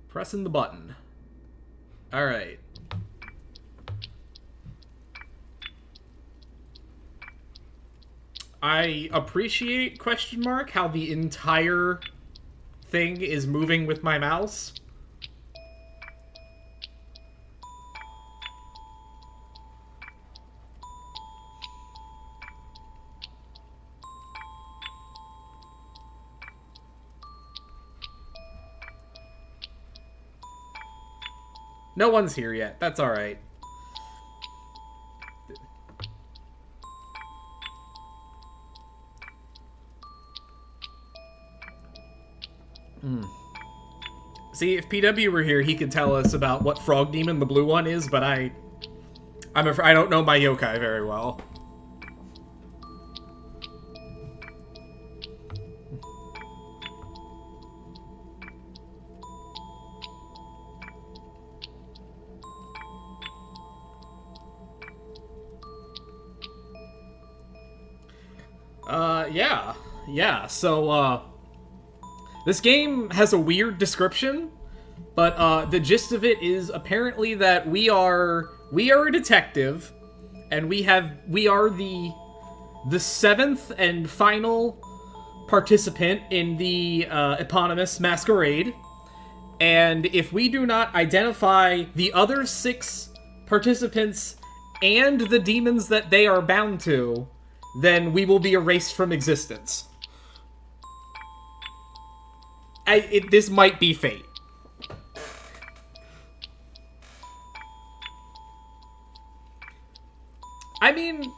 Pressing the button. Alright. I appreciate, question mark, how the entire thing is moving with my mouse. No one's here yet. That's alright. See, if PW were here, he could tell us about what frog demon the blue one is, but I'm afraid I don't know my yokai very well. Yeah, so, this game has a weird description, but, the gist of it is apparently that we are a detective, and we are the seventh and final participant in the, eponymous Masquerade, and if we do not identify the other 6 participants and the demons that they are bound to, then we will be erased from existence. This might be fate. I mean,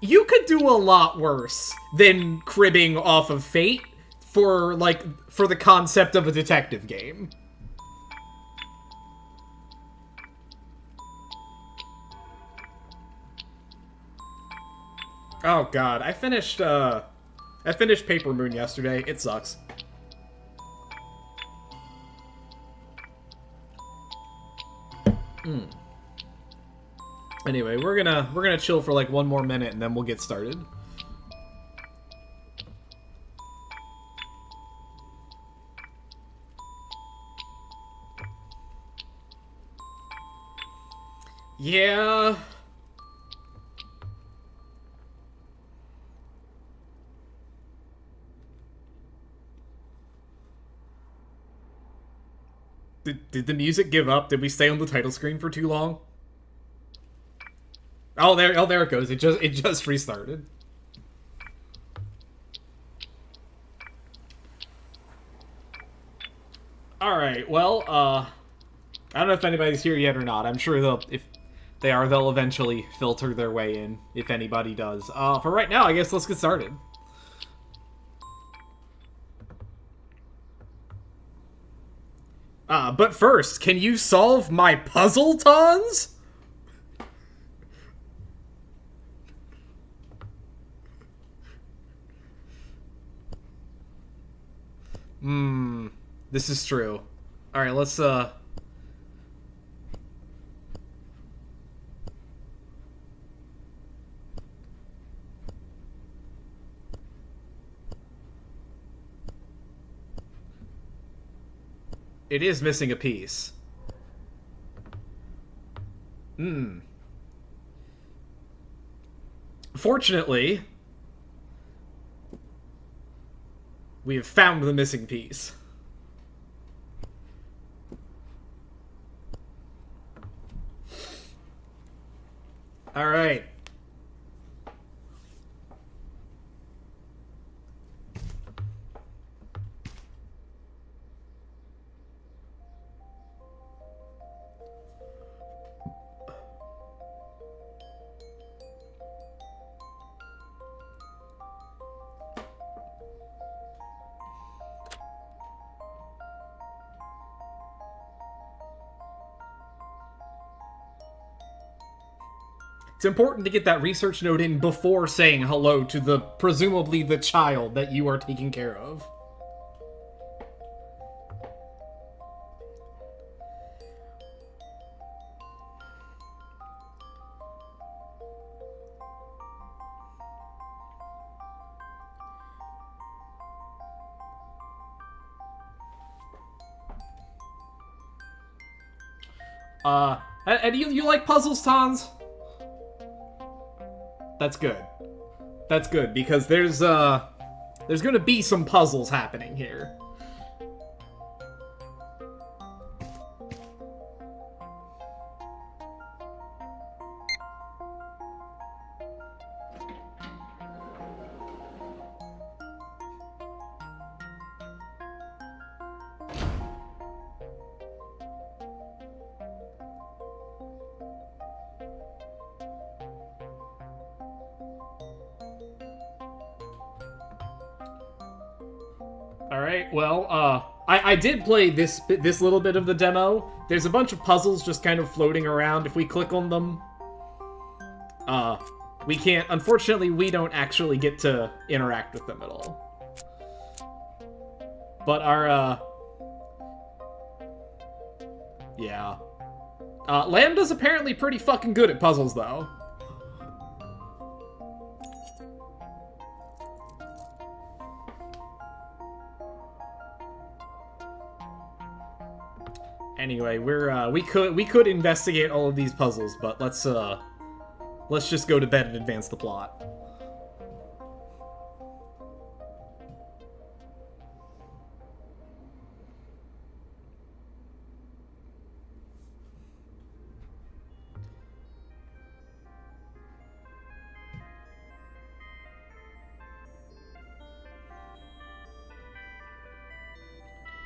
you could do a lot worse than cribbing off of fate for the concept of a detective game. Oh god, I finished Paper Moon yesterday. It sucks. Anyway, we're gonna chill for like one more minute and then we'll get started. Yeah. Did the music give up? Did we stay on the title screen for too long? Oh, there it goes. It just restarted. All right. Well, I don't know if anybody's here yet or not. I'm sure if they are, they'll eventually filter their way in, if anybody does. For right now, I guess let's get started. But first, can you solve my puzzle, Tanz? This is true. Alright, let's, It is missing a piece. Fortunately, we have found the missing piece. All right. It's important to get that research note in before saying hello to presumably the child that you are taking care of. And you like puzzles, Tanz? That's good. That's good, because there's gonna be some puzzles happening here. Alright, well, I did play this little bit of the demo. There's a bunch of puzzles just kind of floating around. If we click on them, we can't... Unfortunately, we don't actually get to interact with them at all. But our, yeah. Lambda's apparently pretty fucking good at puzzles, though. Anyway, we could investigate all of these puzzles, but let's just go to bed and advance the plot.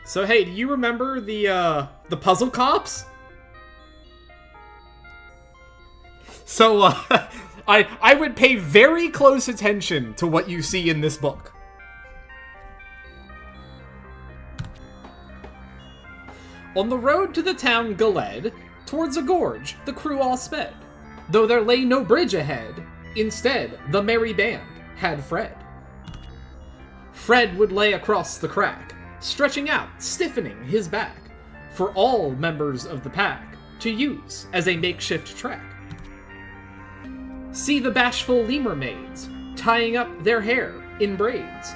So hey, do you remember the puzzle cops? So I would pay very close attention to what you see in this book. On the road to the town Galed, towards a gorge, the crew all sped. Though there lay no bridge ahead, instead the merry band had Fred. Fred would lay across the crack, stretching out, stiffening his back, for all members of the pack to use as a makeshift track. See the bashful lemur maids tying up their hair in braids,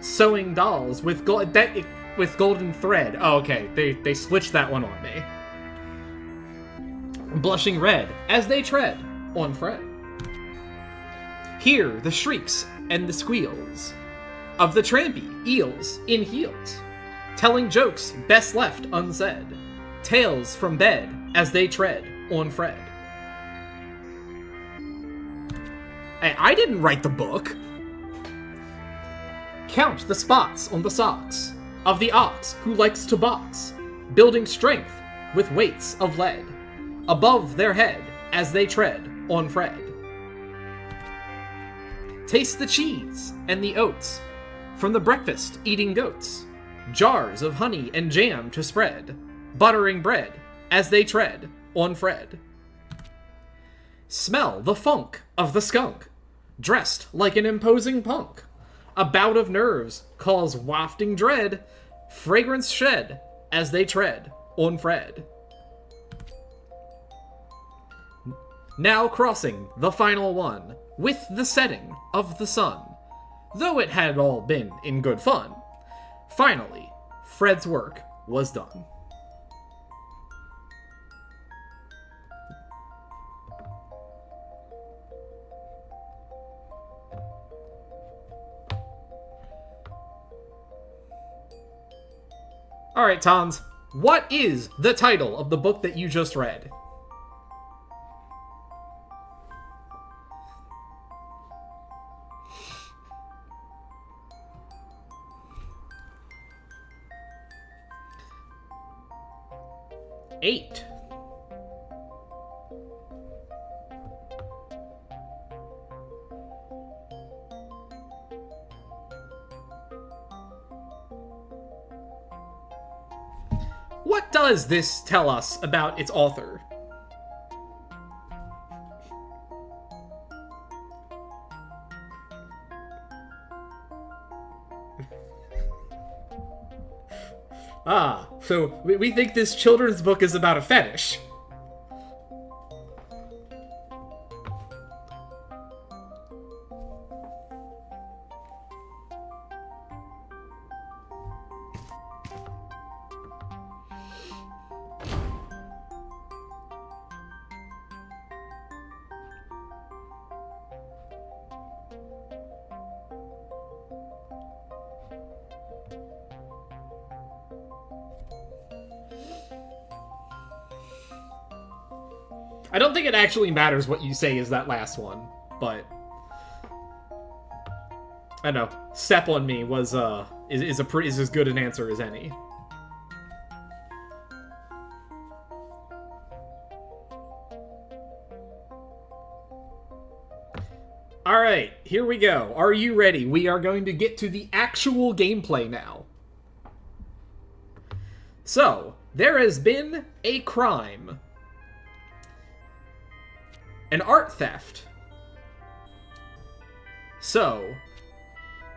sewing dolls with golden thread. Oh, okay, they switched that one on me. Blushing red as they tread on Fred. Hear the shrieks and the squeals of the trampy eels in heels, telling jokes best left unsaid, tales from bed as they tread on Fred. Hey, I didn't write the book. Count the spots on the socks of the ox who likes to box, building strength with weights of lead above their head as they tread on Fred. Taste the cheese and the oats from the breakfast eating goats, jars of honey and jam to spread, buttering bread as they tread on Fred. Smell the funk of the skunk, dressed like an imposing punk. A bout of nerves calls wafting dread, fragrance shed as they tread on Fred. Now crossing the final one, with the setting of the sun, though it had all been in good fun, finally, Fred's work was done. Alright, Tanz, what is the title of the book that you just read? Eight. What does this tell us about its author? Ah, so we think this children's book is about a fetish. I don't think it actually matters what you say is that last one, but I don't know. Step on me was is as good an answer as any. Alright, here we go. Are you ready? We are going to get to the actual gameplay now. So, there has been a crime. An art theft. So,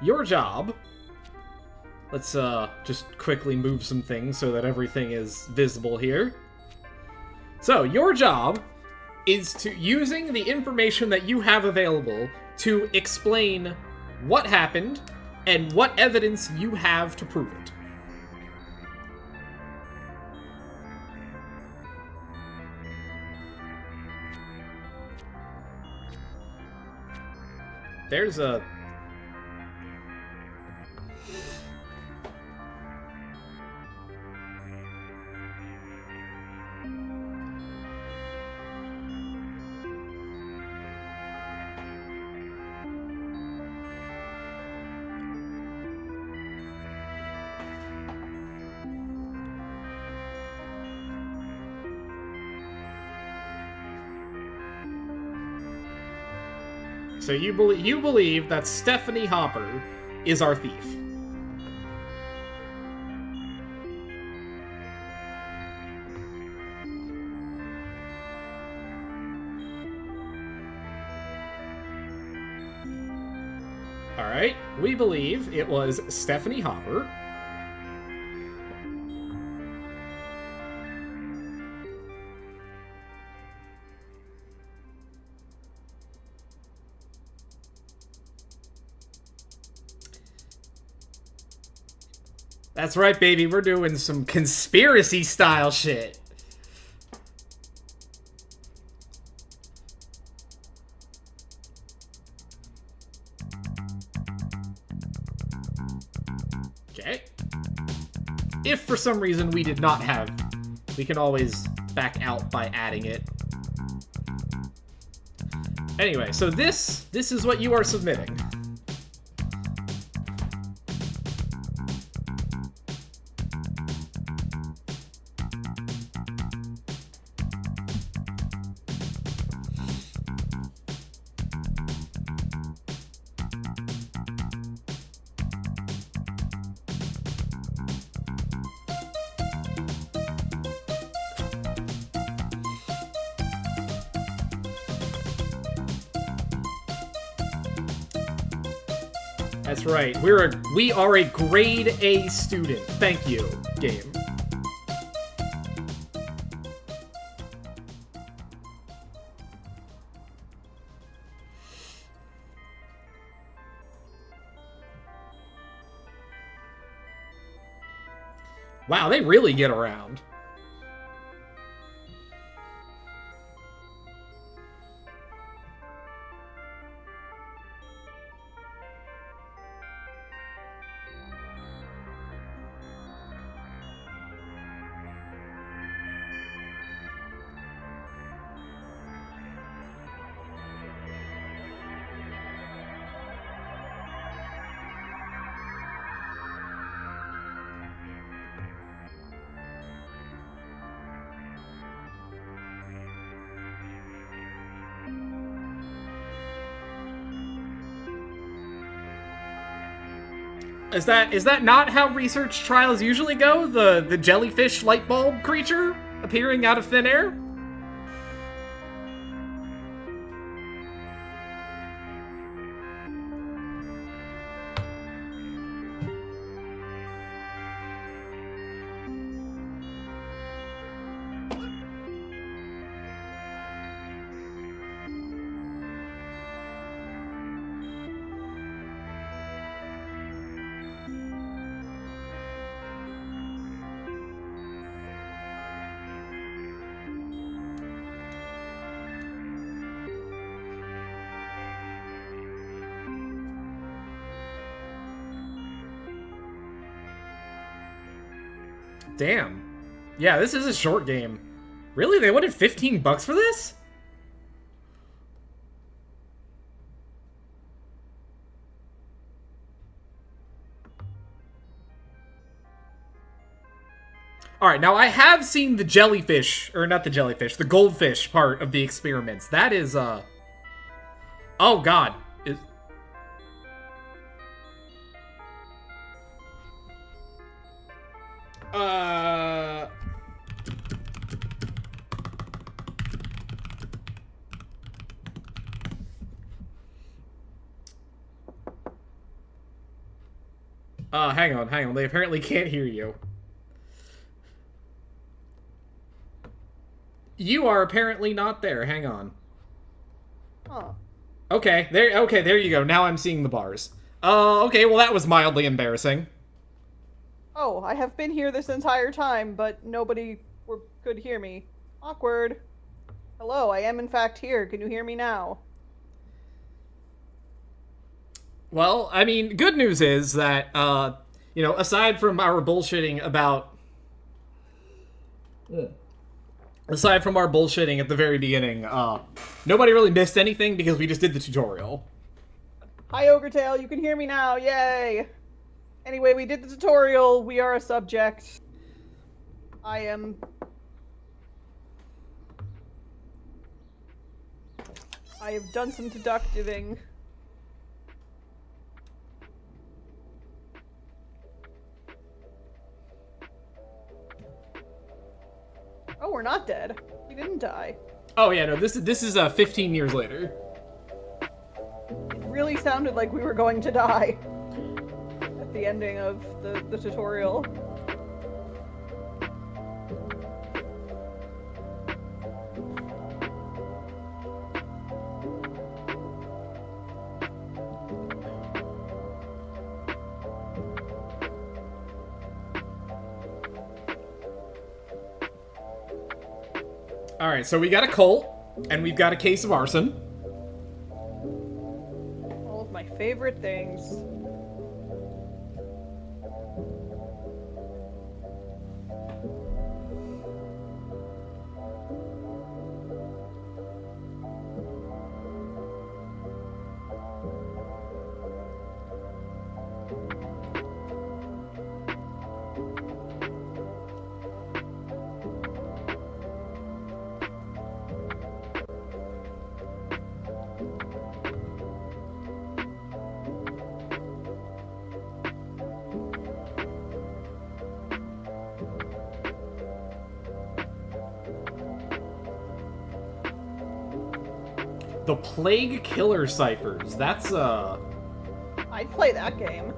your job... Let's just quickly move some things so that everything is visible here. So, your job is to, using the information that you have available, to explain what happened and what evidence you have to prove it. There's a... So you believe that Stephanie Hopper is our thief. Alright, we believe it was Stephanie Hopper. That's right, baby. We're doing some conspiracy-style shit. Okay. If for some reason we did not have, we can always back out by adding it. Anyway, so this is what you are submitting. That's right. We are a grade A student. Thank you, game. Wow, they really get around. Is that not how research trials usually go? The jellyfish light bulb creature appearing out of thin air? Damn. Yeah, this is a short game. Really? They wanted $15 for this? Alright, now I have seen the jellyfish, or not the jellyfish, the goldfish part of the experiments. That is, oh god. Hang on. They apparently can't hear you. You are apparently not there. Hang on. Huh. Okay, there you go. Now I'm seeing the bars. Okay, well that was mildly embarrassing. Oh, I have been here this entire time, but nobody could hear me. Awkward. Hello, I am in fact here. Can you hear me now? Well, I mean, good news is that, you know, aside from our bullshitting about... Aside from our bullshitting at the very beginning, nobody really missed anything because we just did the tutorial. Hi, Ogretail, you can hear me now, yay! Anyway, we did the tutorial, we are a subject. I have done some deducting. Oh, we're not dead. We didn't die. Oh yeah, no, this is 15 years later. It really sounded like we were going to die at the ending of the tutorial. Alright, so we got a Colt, and we've got a case of arson. All of my favorite things. The Plague Killer Ciphers. That's, I'd play that game.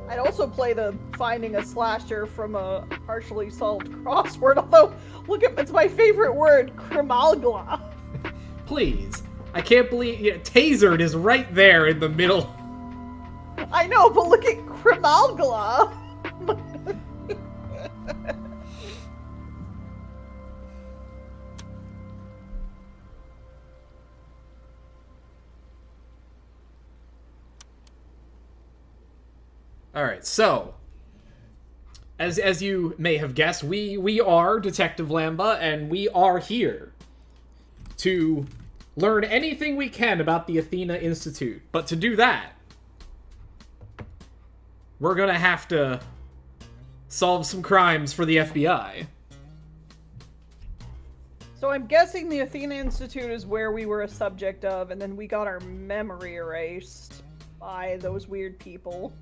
I'd also play the finding a slasher from a partially solved crossword, although, look at, it's my favorite word, Krimalgla. Please. I can't believe, yeah, Tasered is right there in the middle. I know, but look at Krimalgla. Alright, so, as you may have guessed, we are Detective Lamba, and we are here to learn anything we can about the Athena Institute. But to do that, we're gonna have to solve some crimes for the FBI. So I'm guessing the Athena Institute is where we were a subject of, and then we got our memory erased by those weird people.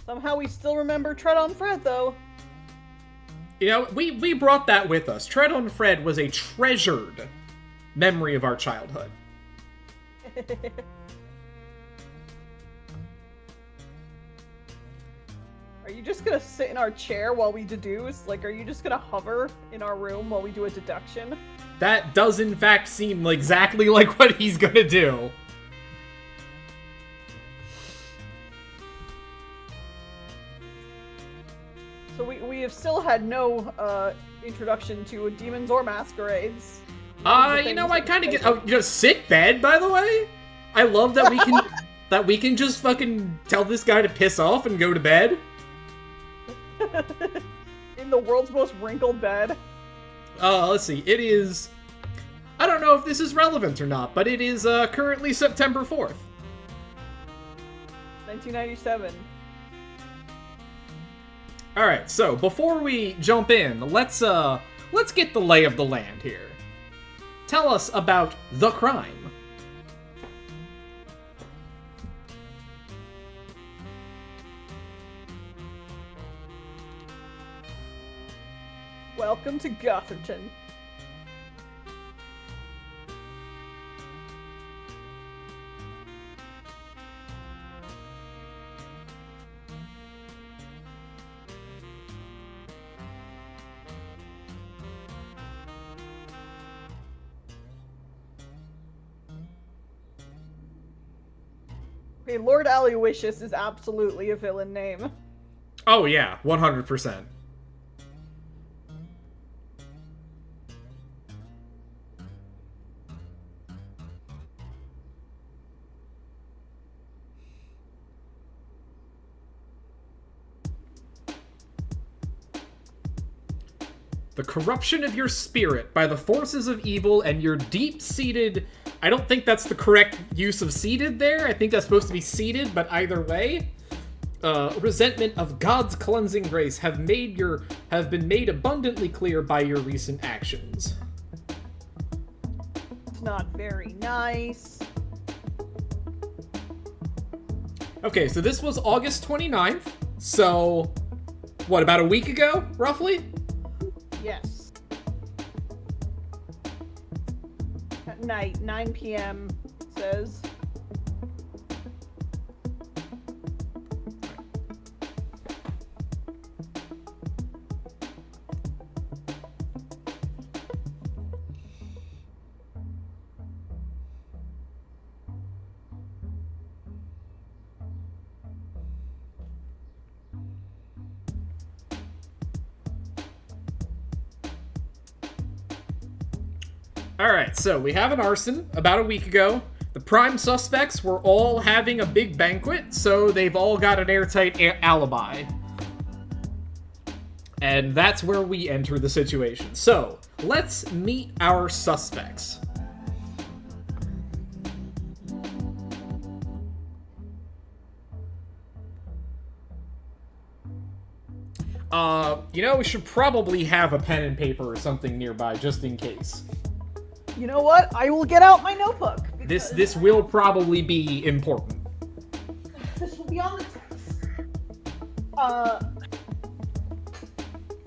Somehow we still remember Tread on Fred, though. You know, we brought that with us. Tread on Fred was a treasured memory of our childhood. Are you just gonna sit in our chair while we deduce? Like, are you just gonna hover in our room while we do a deduction? That does in fact seem exactly like what he's gonna do. So we have still had no introduction to demons or masquerades. You know, I kind of get... Oh, you know, sick bed, by the way? I love that we can... that we can just fucking tell this guy to piss off and go to bed. In the world's most wrinkled bed. Let's see. It is... I don't know if this is relevant or not, but it is currently September 4th. 1997. All right, so before we jump in, let's get the lay of the land here. Tell us about the crime. Welcome to Gotherton. Okay, Lord Aloysius is absolutely a villain name. Oh yeah, 100%. The corruption of your spirit by the forces of evil and your deep-seated... I don't think that's the correct use of seated there. I think that's supposed to be seated, but either way. Resentment of God's cleansing grace have been made abundantly clear by your recent actions. It's not very nice. Okay, so this was August 29th. So, what, about a week ago, roughly? Yes. At night, 9 p.m. says. Alright, so we have an arson about a week ago. The prime suspects were all having a big banquet, so they've all got an airtight alibi. And that's where we enter the situation. So, let's meet our suspects. We should probably have a pen and paper or something nearby, just in case. You know what? I will get out my notebook. This will probably be important. This will be on the text.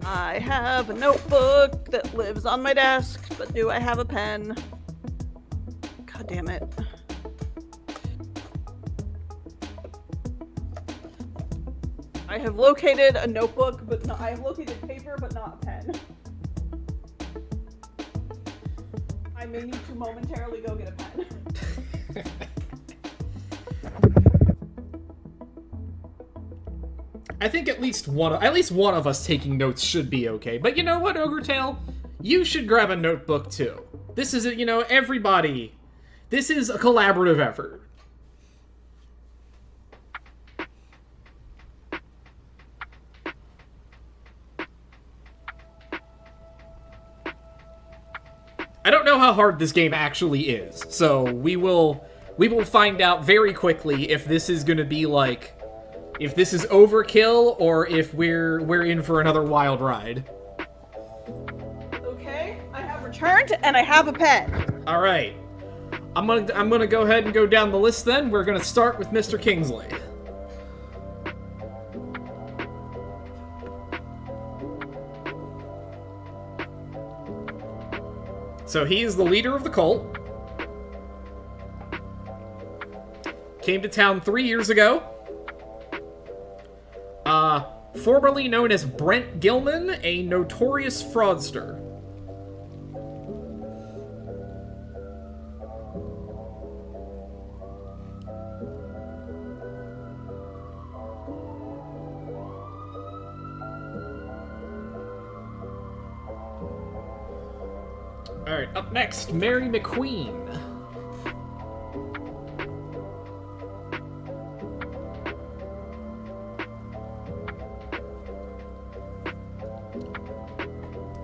I have a notebook that lives on my desk, but do I have a pen? God damn it. I have located a notebook, but no, I have located paper, but not a pen. I may need to momentarily go get a pen. I think at least one of us taking notes should be okay. But you know what, Ogretail? You should grab a notebook too. This is everybody. This is a collaborative effort. I don't know how hard this game actually is, so we will find out very quickly if this is gonna be like, if this is overkill or if we're in for another wild ride. Okay, I have returned and I have a pen. All right, I'm gonna go ahead and go down the list. Then we're gonna start with Mr. Kingsley. So he is the leader of the cult. Came to town 3 years ago. Formerly known as Brent Gilman, a notorious fraudster. Alright, up next, Mary McQueen.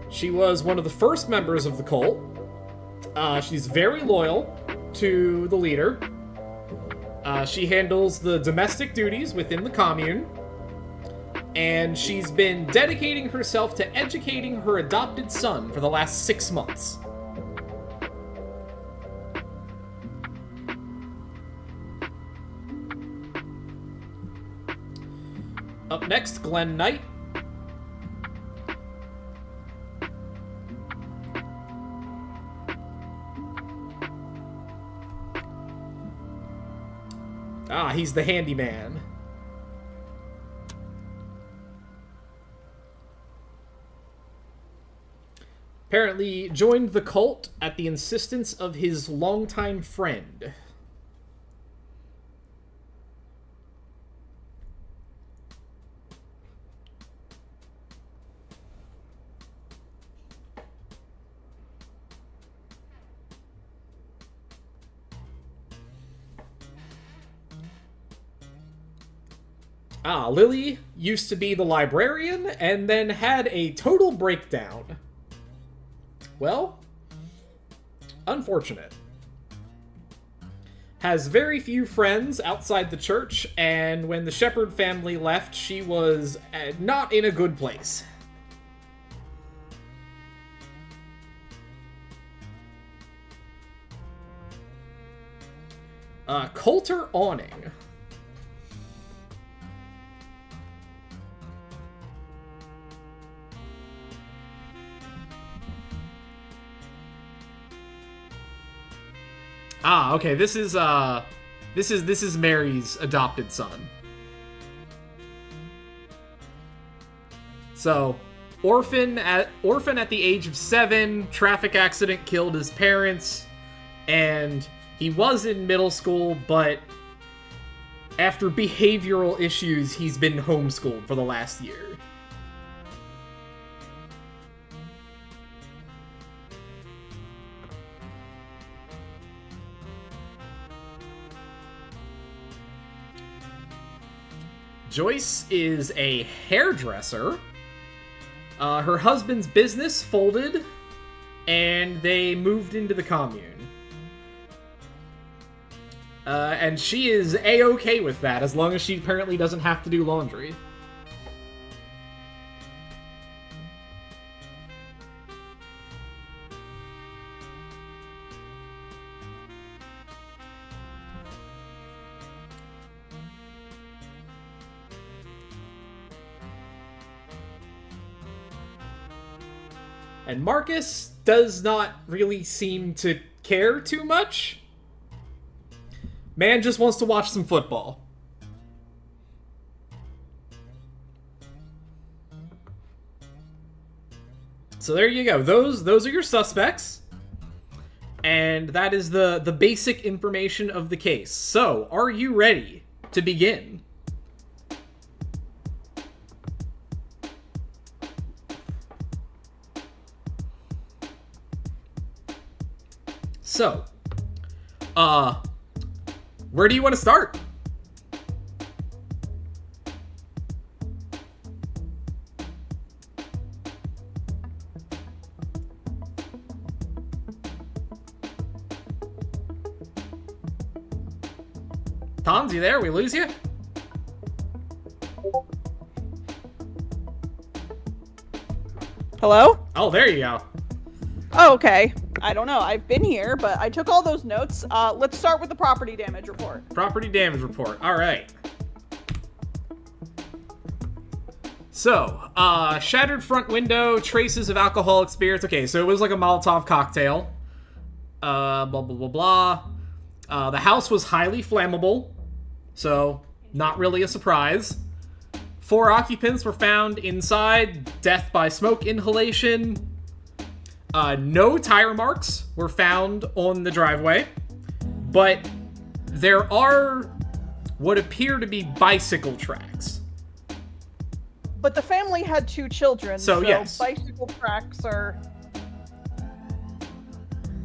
She was one of the first members of the cult. She's very loyal to the leader. She handles the domestic duties within the commune, and she's been dedicating herself to educating her adopted son for the last 6 months. Up next, Glenn Knight. He's the handyman. Apparently joined the cult at the insistence of his longtime friend. Lily used to be the librarian and then had a total breakdown. Well, unfortunate. Has very few friends outside the church, and when the Shepherd family left, she was not in a good place. Coulter Awning. Okay, this is Mary's adopted son. So, orphan at the age of 7, traffic accident killed his parents, and he was in middle school, but after behavioral issues, he's been homeschooled for the last year. Joyce is a hairdresser. Her husband's business folded, and they moved into the commune. And she is A-okay with that, as long as she apparently doesn't have to do laundry. And Marcus does not really seem to care too much. Man just wants to watch some football. So there you go. Those are your suspects. And that is the basic information of the case. So, are you ready to begin? So, where do you want to start? Tanz, you there? We lose you? Hello? Oh, there you go. Oh, okay. I don't know. I've been here, but I took all those notes. Let's start with the property damage report. Property damage report. All right. So, shattered front window, traces of alcoholic spirits. Okay, so it was like a Molotov cocktail. Blah, blah, blah, blah. The house was highly flammable, so not really a surprise. 4 occupants were found inside, death by smoke inhalation. No tire marks were found on the driveway, but there are what appear to be bicycle tracks. But the family had 2 children, so yes. Bicycle tracks are...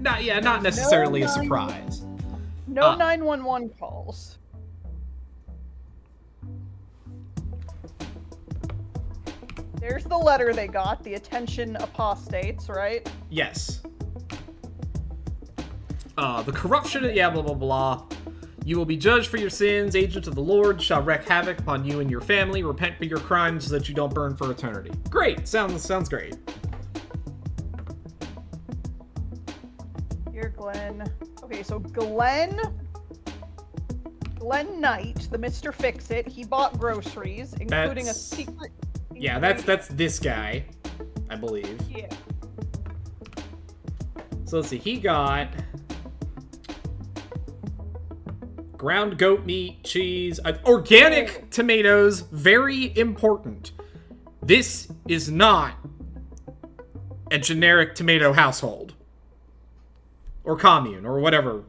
Not necessarily a surprise. No 911 calls. There's the letter they got, the attention apostates, right? Yes. The corruption, blah, blah, blah. You will be judged for your sins. Agents of the Lord shall wreak havoc upon you and your family. Repent for your crimes so that you don't burn for eternity. Great. Sounds great. Dear Glenn. Okay, so Glenn Knight, the Mr. Fix-It, he bought groceries, including a secret... Yeah, that's this guy, I believe. Yeah. So let's see, he got ground goat meat, cheese, organic tomatoes, very important. This is not a generic tomato household. Or commune, or whatever.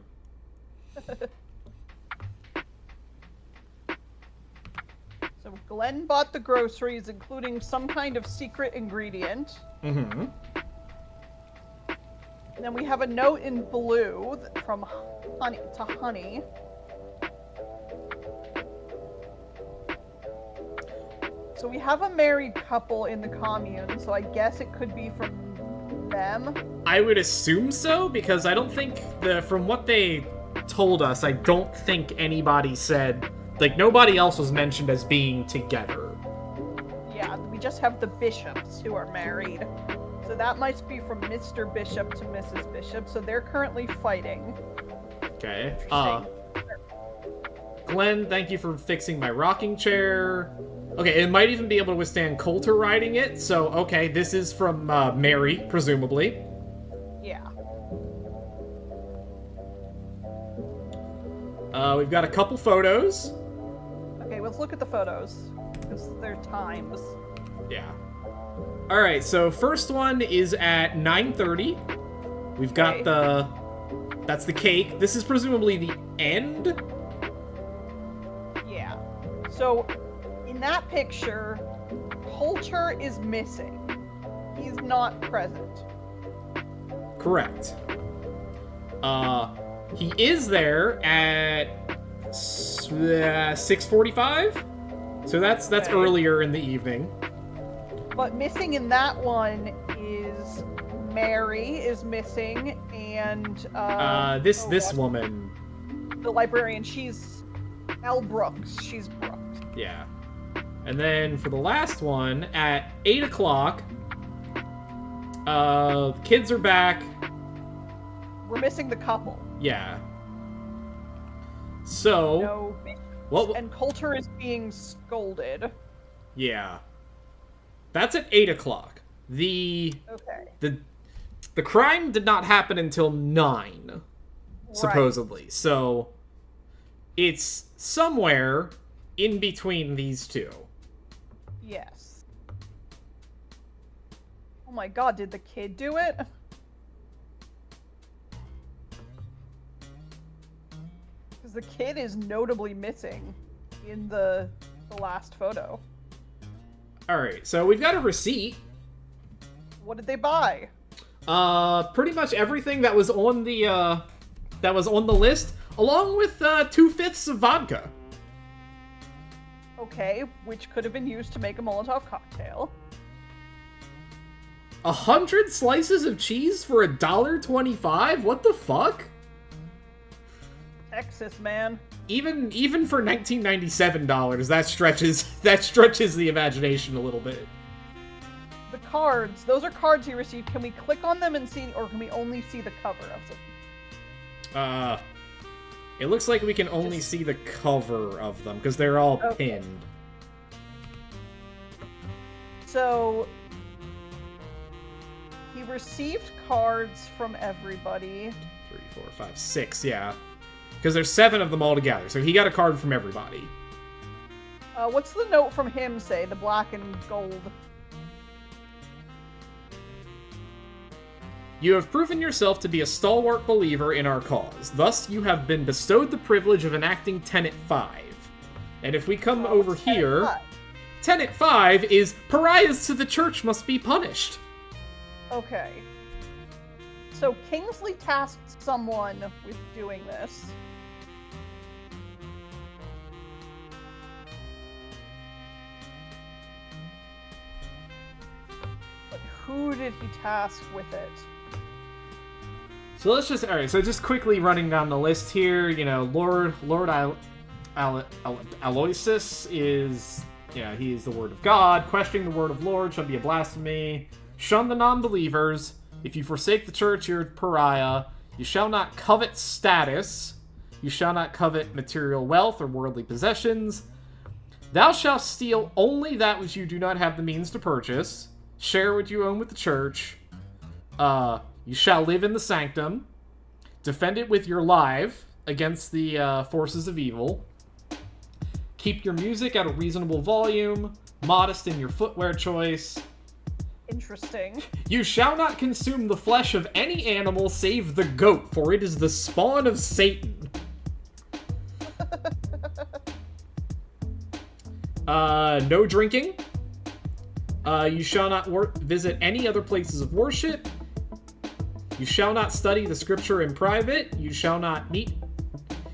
So Glenn bought the groceries, including some kind of secret ingredient. Mm-hmm. And then we have a note in blue from Honey to Honey. So we have a married couple in the commune, so I guess it could be from them. I would assume so, because I don't think from what they told us, I don't think anybody said, like, nobody else was mentioned as being together. Yeah, we just have the bishops who are married. So that might be from Mr. Bishop to Mrs. Bishop, so they're currently fighting. Okay. Glenn, thank you for fixing my rocking chair. Okay, it might even be able to withstand Coulter riding it, so, okay, this is from Mary, presumably. Yeah. We've got a couple photos. Okay, let's look at the photos, because they're times. Yeah. Alright, so first one is at 9:30. We've got that's the cake. This is presumably the end? Yeah. So, in that picture, Coulter is missing. He's not present. Correct. He is there at 6:45? So that's earlier in the evening. But missing in that one is Mary is missing, and this woman, the librarian, she's Elle Brooks. She's Brooks. Yeah. And then for the last one at 8 o'clock, kids are back. We're missing the couple. Yeah. So No, and Coulter is being scolded. Yeah. That's at 8 o'clock. The crime did not happen until 9, supposedly. Right. So it's somewhere in between these two. Yes. Oh my god, did the kid do it? Because the kid is notably missing in the last photo. Alright, so we've got a receipt. What did they buy? Pretty much everything that was on the list, along with 2/5 of vodka. Okay, which could have been used to make a Molotov cocktail. 100 slices of cheese for $1.25? What the fuck? Texas, man. Even for $1997, that stretches the imagination a little bit. The cards, those are cards he received. Can we click on them and see, or can we only see the cover of them? It looks like we can only see the cover of them, because they're all pinned. So, he received cards from everybody. 3, 4, 5, 6, yeah. Because there's 7 of them all together, so he got a card from everybody. What's the note from him say? The black and gold. You have proven yourself to be a stalwart believer in our cause. Thus, you have been bestowed the privilege of enacting Tenet 5. And if we come over here, Tenet 5 is pariahs to the church must be punished. Okay. So Kingsley tasked someone with doing this. But who did he task with it? So let's just, alright, so just quickly running down the list here, you know, Lord Aloysius is, yeah, he is the word of God. Questioning the word of Lord shall be a blasphemy. Shun the non-believers. If you forsake the church, you're a pariah. You shall not covet status. You shall not covet material wealth or worldly possessions. Thou shalt steal only that which you do not have the means to purchase. Share what you own with the church. You shall live in the sanctum. Defend it with your life against the forces of evil. Keep your music at a reasonable volume. Modest in your footwear choice. Interesting. You shall not consume the flesh of any animal save the goat, for it is the spawn of Satan. No drinking. You shall not visit any other places of worship. You shall not study the scripture in private. You shall not meet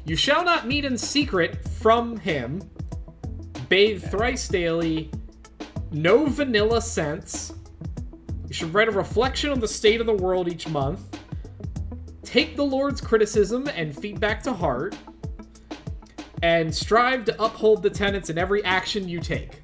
in secret from him. Bathe thrice daily. No vanilla scents. You should write a reflection on the state of the world each month. Take the Lord's criticism and feedback to heart. And strive to uphold the tenets in every action you take.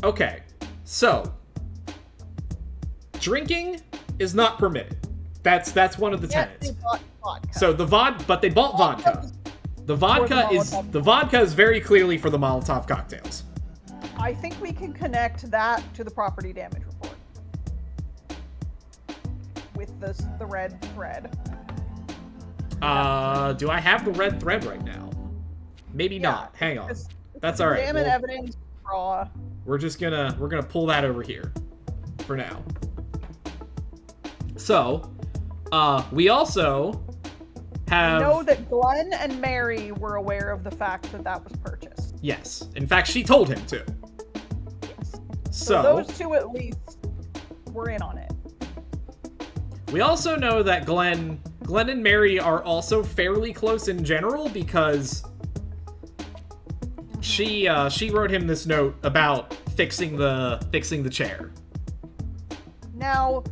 Okay, so drinking is not permitted. That's one of the tenets. They bought vodka. So but they bought vodka. The vodka is very clearly for the Molotov cocktails. I think we can connect that to the property damage report with the red thread. Do I have the red thread right now? Maybe not. Hang on. That's all right. Examine evidence. Raw. We're gonna pull that over here for now. So, we also have... know that Glenn and Mary were aware of the fact that was purchased. Yes. In fact, she told him to. Yes. So those two at least were in on it. We also know that Glenn and Mary are also fairly close in general because she wrote him this note about fixing the chair. Now,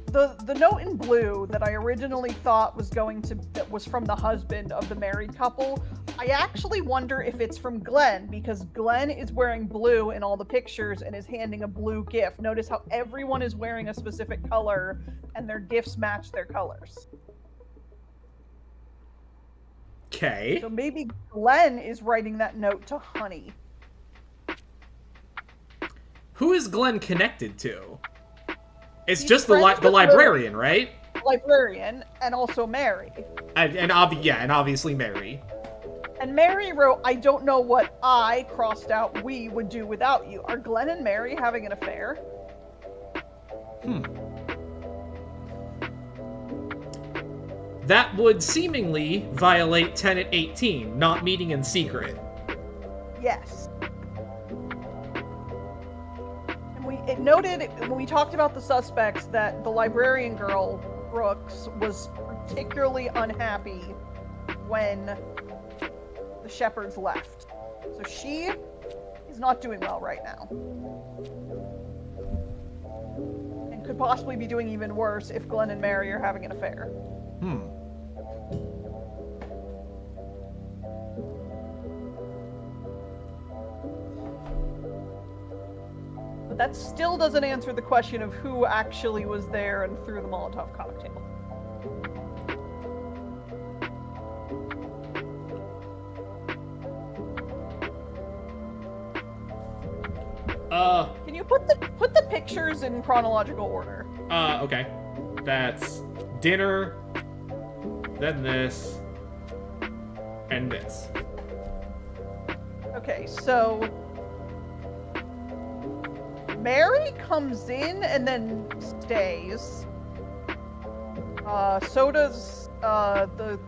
the note in blue that I originally thought was from the husband of the married couple, I actually wonder if it's from Glenn, because Glenn is wearing blue in all the pictures and is handing a blue gift. Notice how everyone is wearing a specific color and their gifts match their colors. Okay. So maybe Glenn is writing that note to Honey. Who is Glenn connected to? It's He's just the librarian, right? Librarian, and also Mary. And obviously Mary. And Mary wrote, I don't know what I, crossed out, we would do without you. Are Glenn and Mary having an affair? That would seemingly violate Tenet 18, not meeting in secret. Yes. And it noted, when we talked about the suspects, that the librarian girl, Brooks, was particularly unhappy when the Shepherds left. So she is not doing well right now. And could possibly be doing even worse if Glenn and Mary are having an affair. But that still doesn't answer the question of who actually was there and threw the Molotov cocktail. Can you put the pictures in chronological order? Okay. That's dinner, then this, and this. Okay, so Mary comes in and then stays. So does the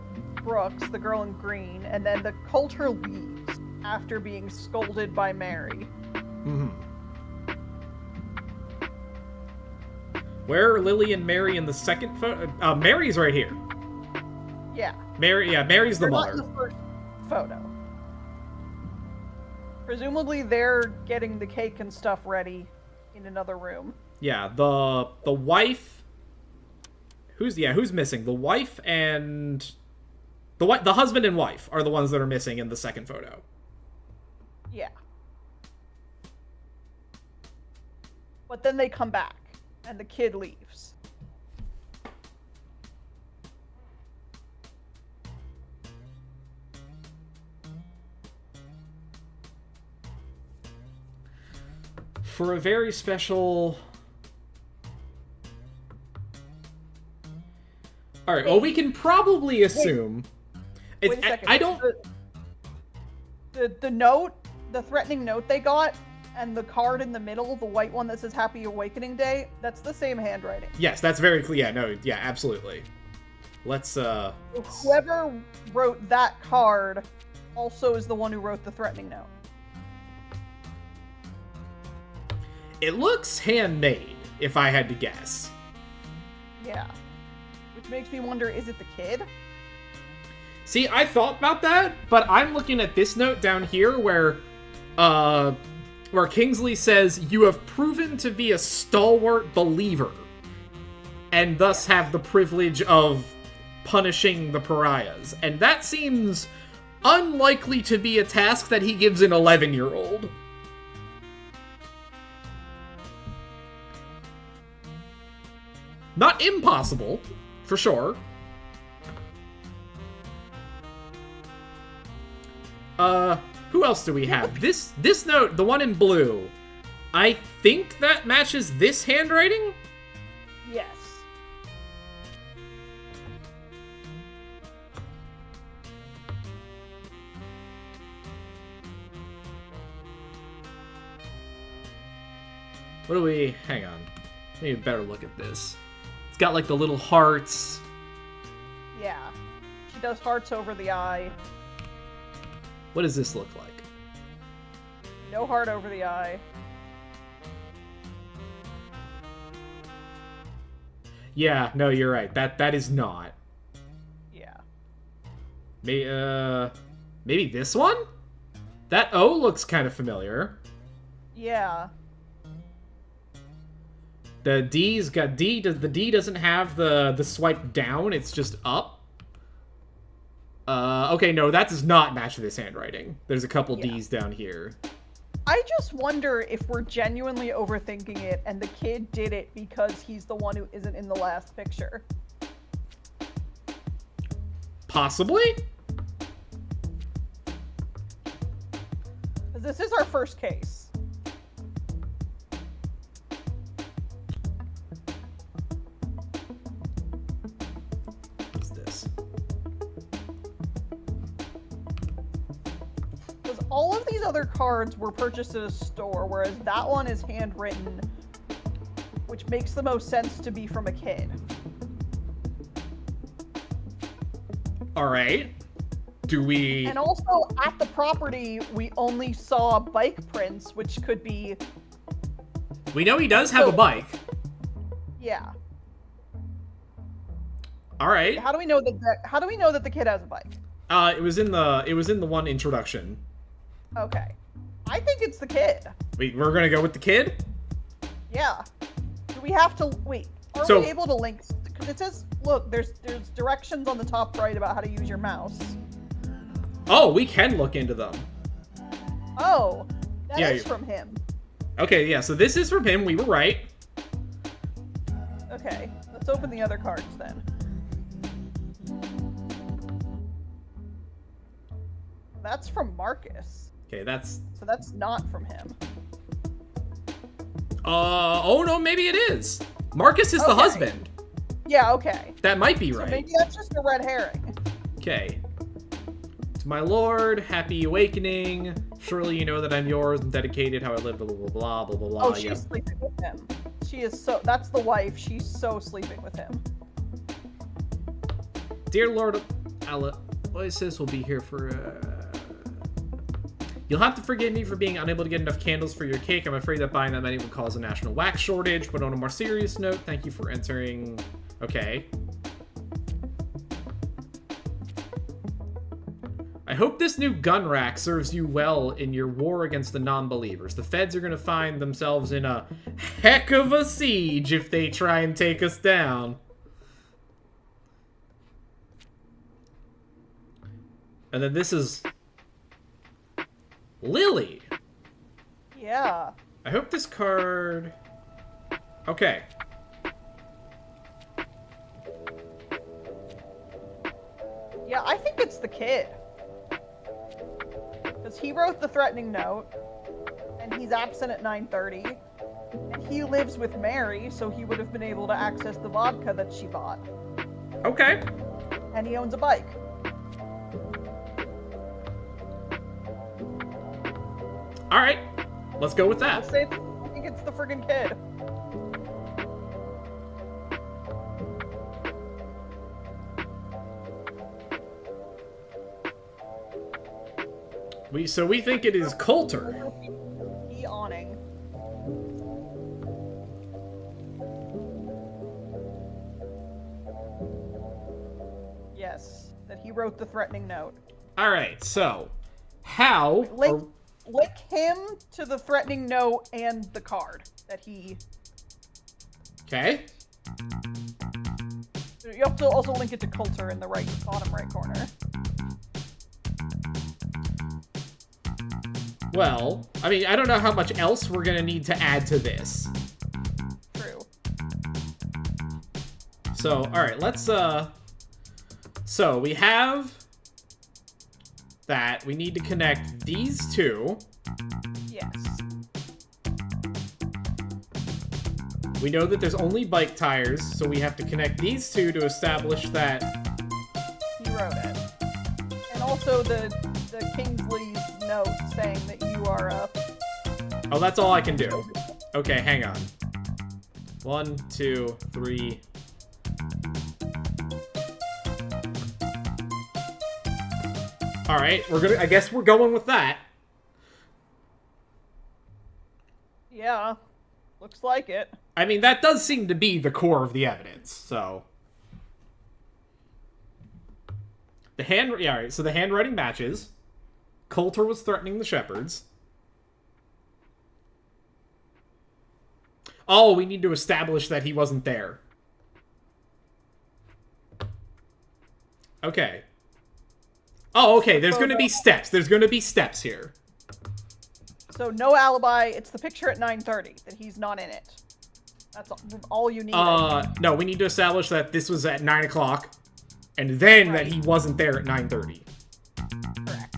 Brooks, the girl in green, and then the Coulter leaves after being scolded by Mary. Where are Lily and Mary in the second photo? Mary's right here. Yeah. Mary's the mother. photo. Presumably they're getting the cake and stuff ready in another room. Yeah, the wife. Who's missing? The wife and the husband and wife are the ones that are missing in the second photo. Yeah. But then they come back, and the kid leaves. For a very special... Alright, well, we can probably assume... Wait a second. I don't... The note, the threatening note they got, and the card in the middle, the white one that says Happy Awakening Day, that's the same handwriting. Yes, that's very clear. Yeah, no, yeah, absolutely. Let's, Whoever wrote that card also is the one who wrote the threatening note. It looks handmade, if I had to guess. Yeah. Which makes me wonder, is it the kid? See, I thought about that, but I'm looking at this note down here where Kingsley says, "You have proven to be a stalwart believer, and thus have the privilege of punishing the pariahs." And that seems unlikely to be a task that he gives an 11-year-old. Not impossible, for sure. Who else do we have? This note, the one in blue, I think that matches this handwriting? Yes. What do we... Hang on. Maybe a better look at this. It's got, like, the little hearts. Yeah. She does hearts over the eye. What does this look like? No heart over the eye. Yeah, no, you're right. That is not. Yeah. Maybe this one? That O looks kind of familiar. Yeah. The D's got D. The D doesn't have the swipe down. It's just up. Okay, no, that does not match this handwriting. There's a couple D's down here. I just wonder if we're genuinely overthinking it and the kid did it because he's the one who isn't in the last picture. Possibly? Because this is our first case. What's this? All of these other cards were purchased at a store, whereas that one is handwritten, which makes the most sense to be from a kid. Alright. Do we... And also, at the property, we only saw bike prints, which could be... We know he does have a bike. Yeah. Alright. How do we know that the kid has a bike? It was in the one introduction. Okay. I think it's the kid. Wait, we're gonna go with the kid? Yeah. Do we have to... Wait. Are we able to link... Because it says... Look, there's directions on the top right about how to use your mouse. Oh, we can look into them. Oh. That is from him. Okay, yeah, so this is from him. We were right. Okay. Let's open the other cards then. That's from Marcus. Okay, that's... So that's not from him. Oh no, maybe it is. Marcus is the husband. Yeah, okay. That might be right. So maybe that's just a red herring. Okay. To my lord, happy awakening. Surely you know that I'm yours and dedicated how I live, blah, blah, blah, blah, blah, blah. Oh, she's sleeping with him. She is so... That's the wife. She's so sleeping with him. Dear Lord Aloysius will be here for... You'll have to forgive me for being unable to get enough candles for your cake. I'm afraid that buying that many would cause a national wax shortage. But on a more serious note, thank you for answering... Okay. I hope this new gun rack serves you well in your war against the non-believers. The feds are going to find themselves in a heck of a siege if they try and take us down. And then this is Lily. Yeah. I hope this card... Okay. Yeah, I think it's the kid. Because he wrote the threatening note, and he's absent at 9:30, and he lives with Mary, so he would have been able to access the vodka that she bought. Okay. And he owns a bike. Alright. Let's go with I'll that. say I think it's the friggin' kid. So we think it is Coulter. He awning. Yes, that he wrote the threatening note. Alright, so... How... Link him to the threatening note and the card that he... Okay. You have to also link it to Coulter in the bottom right corner. Well, I mean, I don't know how much else we're gonna need to add to this. True. So, alright, let's, So, we have... that. We need to connect these two. Yes. We know that there's only bike tires, so we have to connect these two to establish that... He wrote it. And also the Kingsley's note saying that you are Oh, that's all I can do. Okay, hang on. 1, 2, 3... Alright, I guess we're going with that. Yeah. Looks like it. I mean, that does seem to be the core of the evidence, so... Yeah, alright, so the handwriting matches. Coulter was threatening the shepherds. Oh, we need to establish that he wasn't there. Okay. Oh, okay, there's gonna be steps. There's gonna be steps here. So no alibi, it's the picture at 9:30, that he's not in it. That's all you need. No, we need to establish that this was at 9 o'clock, and then that he wasn't there at 9:30. Correct.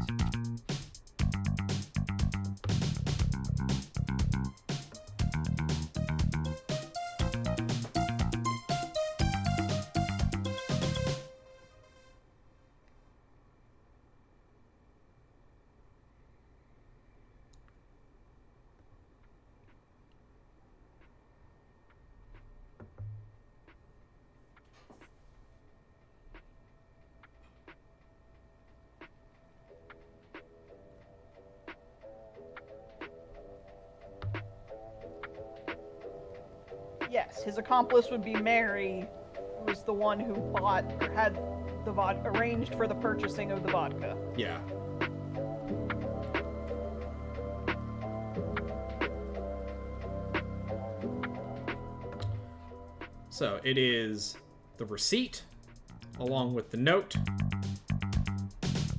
Yes, his accomplice would be Mary, who was the one who bought or had the arranged for the purchasing of the vodka. Yeah. So it is the receipt along with the note,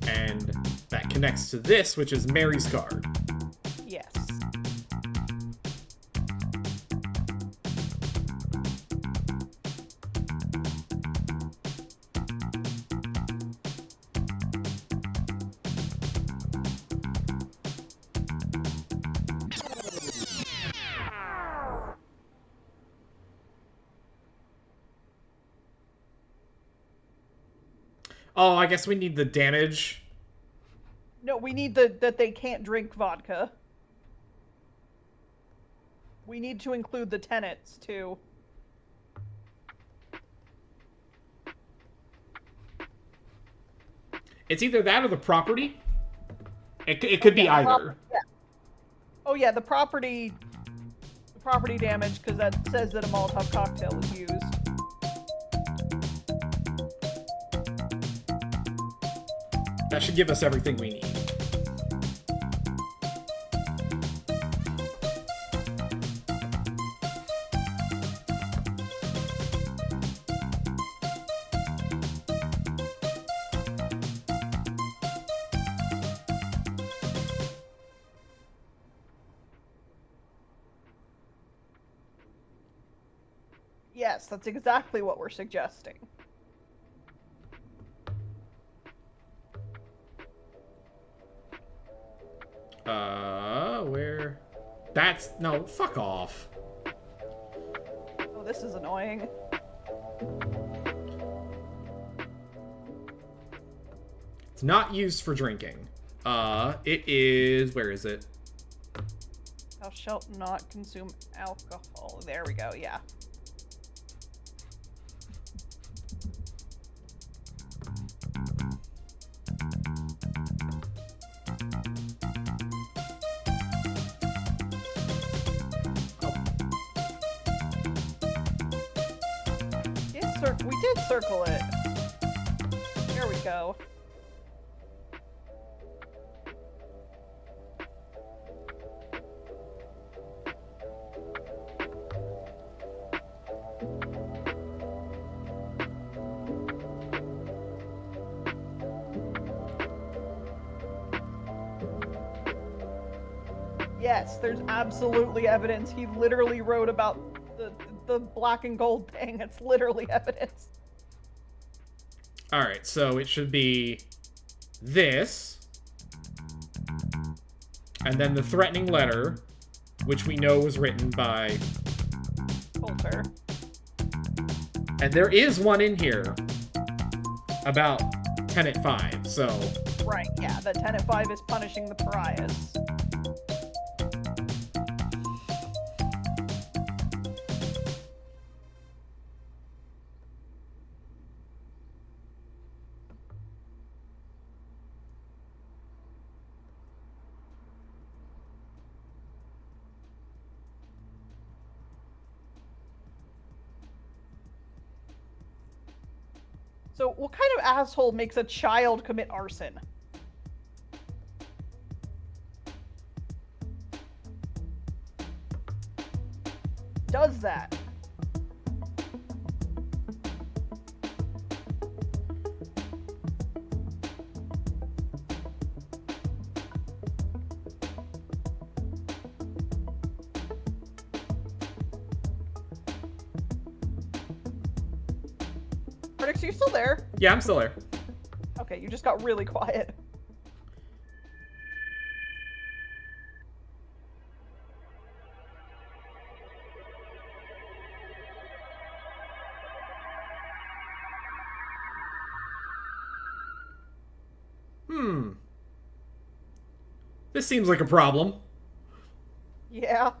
and that connects to this, which is Mary's card. Yes. Oh, I guess we need the damage. No, we need that they can't drink vodka. We need to include the tenants, too. It's either that or the property. It could be either. Yeah. Oh yeah, the property damage, because that says that a Molotov cocktail was used. That should give us everything we need. Yes, that's exactly what we're suggesting. Where? That's... No, fuck off. Oh, this is annoying. It's not used for drinking. It is... Where is it? Thou shalt not consume alcohol. There we go, yeah. We did circle it. There we go. Yes, there's absolutely evidence. He literally wrote about the black and gold thing. It's literally evidence. Alright, so it should be this. And then the threatening letter, which we know was written by Coulter. And there is one in here about Tenet 5, so... Right, yeah, that Tenet 5 is punishing the pariahs. So, what kind of asshole makes a child commit arson? Does that? Critics, are you still there? Yeah, I'm still there. Okay, you just got really quiet. This seems like a problem. Yeah.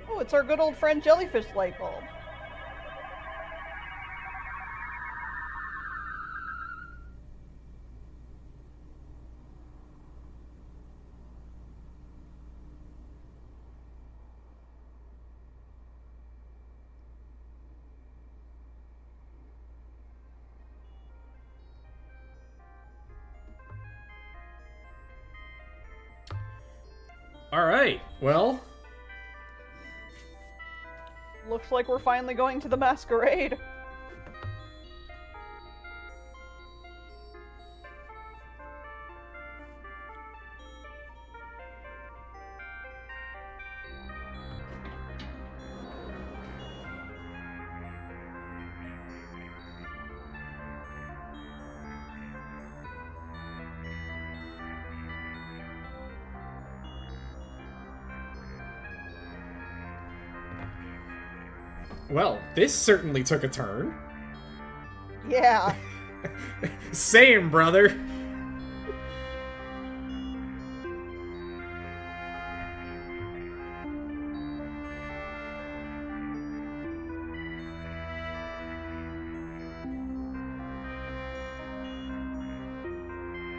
Oh, it's our good old friend Jellyfish light bulb. Alright, well... Looks like we're finally going to the masquerade. Well, this certainly took a turn. Yeah. Same, brother.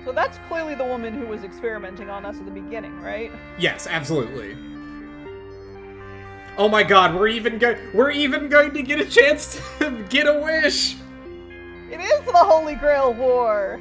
So that's clearly the woman who was experimenting on us at the beginning, right? Yes, absolutely. Oh my god, we're even going to get a chance to get a wish! It is the Holy Grail War!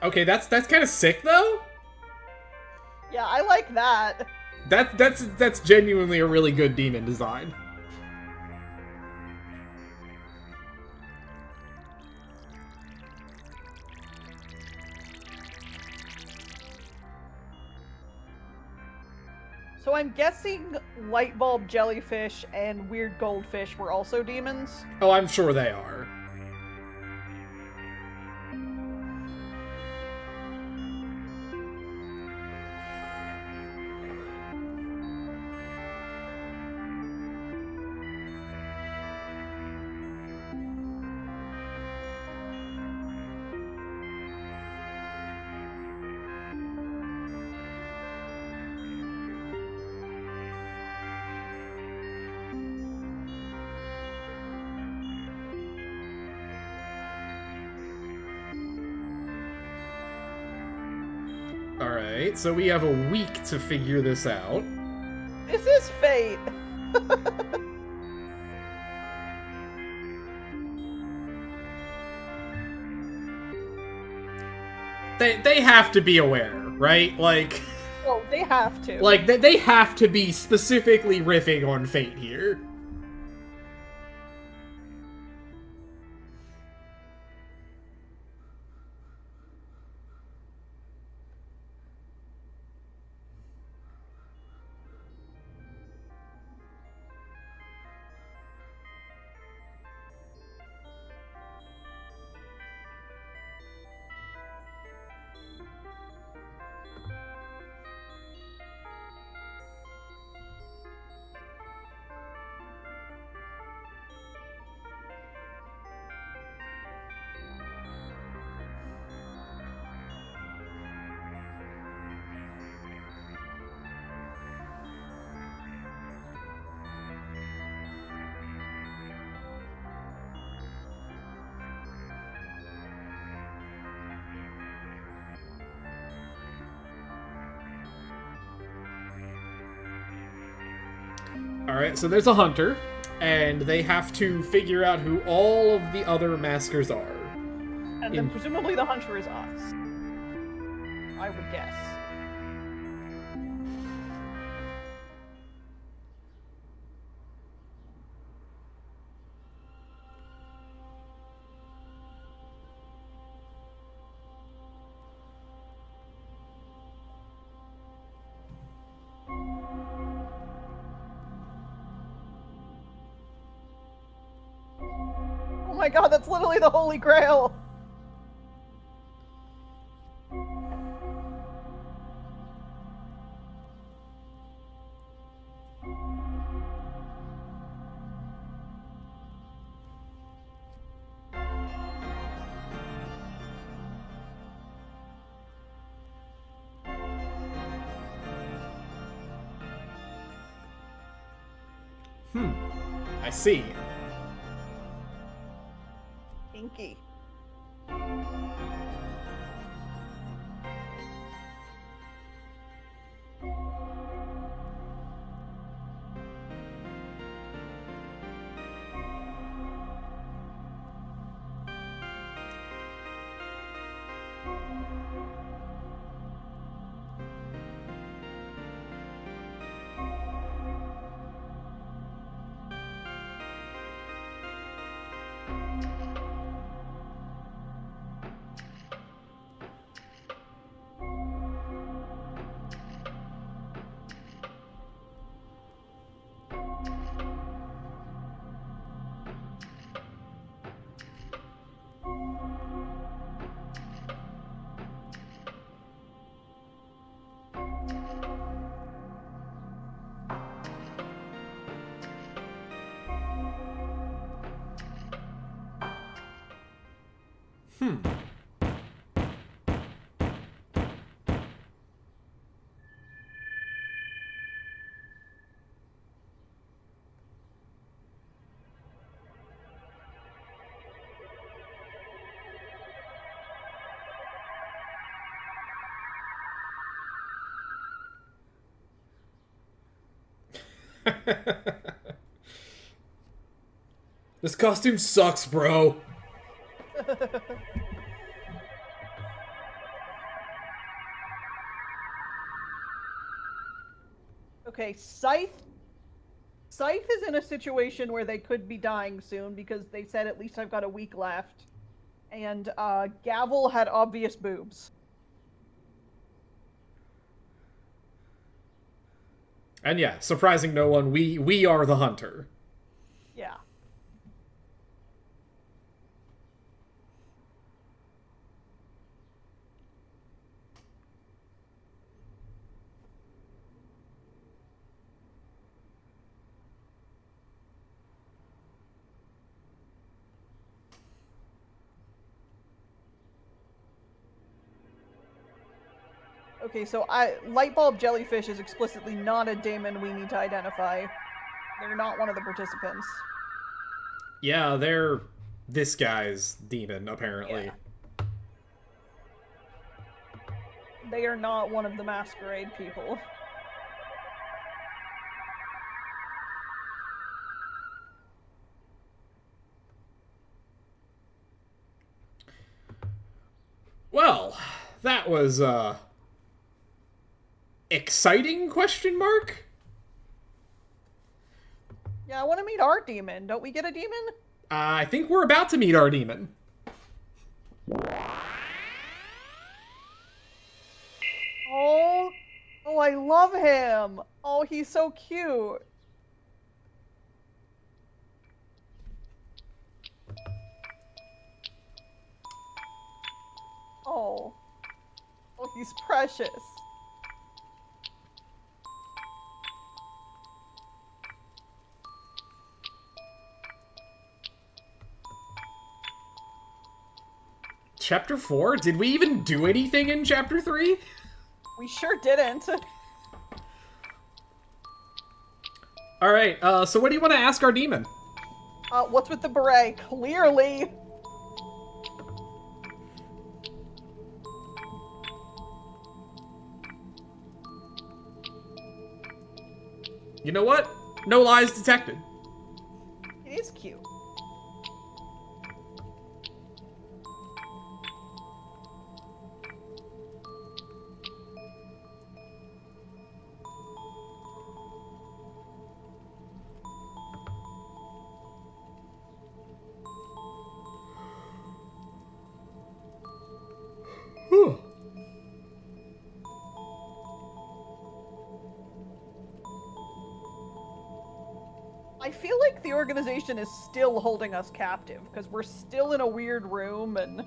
Okay, that's kind of sick though. Yeah, I like that. That's genuinely a really good demon design. So I'm guessing light bulb jellyfish and weird goldfish were also demons? Oh, I'm sure they are. Alright, so we have a week to figure this out. This is fate! They have to be aware, right? Like... Oh, they have to. Like, they have to be specifically riffing on fate here. Alright, so there's a hunter, and they have to figure out who all of the other maskers are. And then presumably the hunter is us. I would guess. Oh my god, that's literally the Holy Grail! I see. Inky. This costume sucks, bro. Okay, Scythe. Scythe is in a situation where they could be dying soon because they said at least I've got a week left. And Gavel had obvious boobs. And yeah, surprising no one, we are the hunter. Yeah. Okay, so Lightbulb Jellyfish is explicitly not a daemon we need to identify. They're not one of the participants. Yeah, they're this guy's demon, apparently. Yeah. They are not one of the Masquerade people. Well, that was, exciting, question mark? Yeah, I want to meet our demon. Don't we get a demon? I think we're about to meet our demon. Oh, I love him. Oh, he's so cute. Oh, he's precious. Chapter 4? Did we even do anything in Chapter 3? We sure didn't. Alright, so what do you want to ask our demon? What's with the beret? Clearly. You know what? No lies detected. It is cute. I feel like the organization is still holding us captive, because we're still in a weird room, and...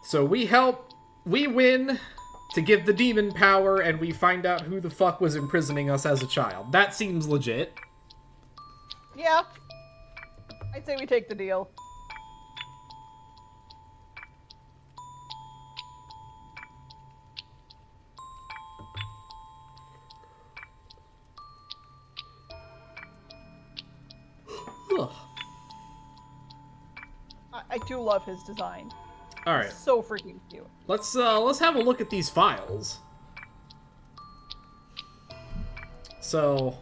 So we win to give the demon power, and we find out who the fuck was imprisoning us as a child. That seems legit. Yeah. I'd say we take the deal. I do love his design. All right. It's so freaking cute. Let's have a look at these files. So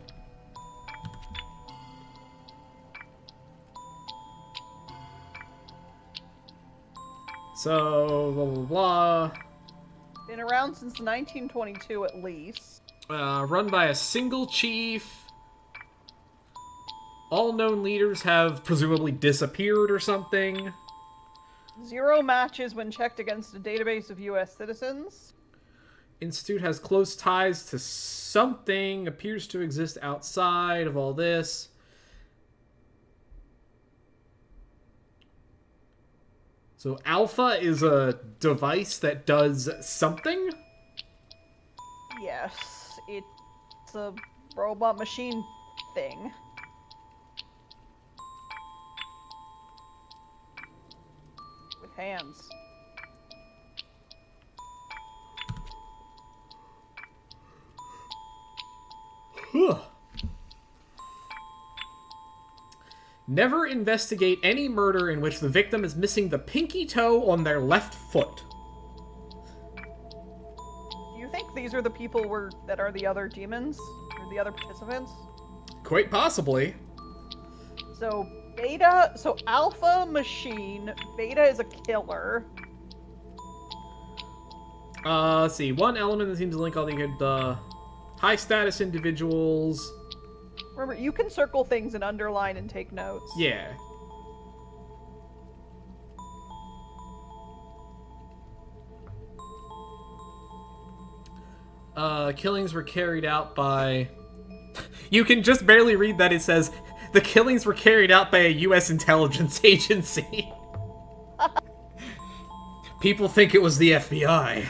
blah blah blah. Been around since 1922 at least. Run by a single chief. All known leaders have presumably disappeared or something. 0 matches when checked against a database of US citizens. Institute has close ties to something, appears to exist outside of all this. So Alpha is a device that does something? Yes, it's a robot machine thing. With hands. Never investigate any murder in which the victim is missing the pinky toe on their left foot. Do you think these are the people that are the other demons, or the other participants. Quite possibly. So Alpha Machine, Beta is a killer. Let's see. One element that seems to link all the high status individuals. Remember, you can circle things and underline and take notes. Yeah. Killings were carried out by... You can just barely read that. It says, the killings were carried out by a U.S. intelligence agency. People think it was the FBI.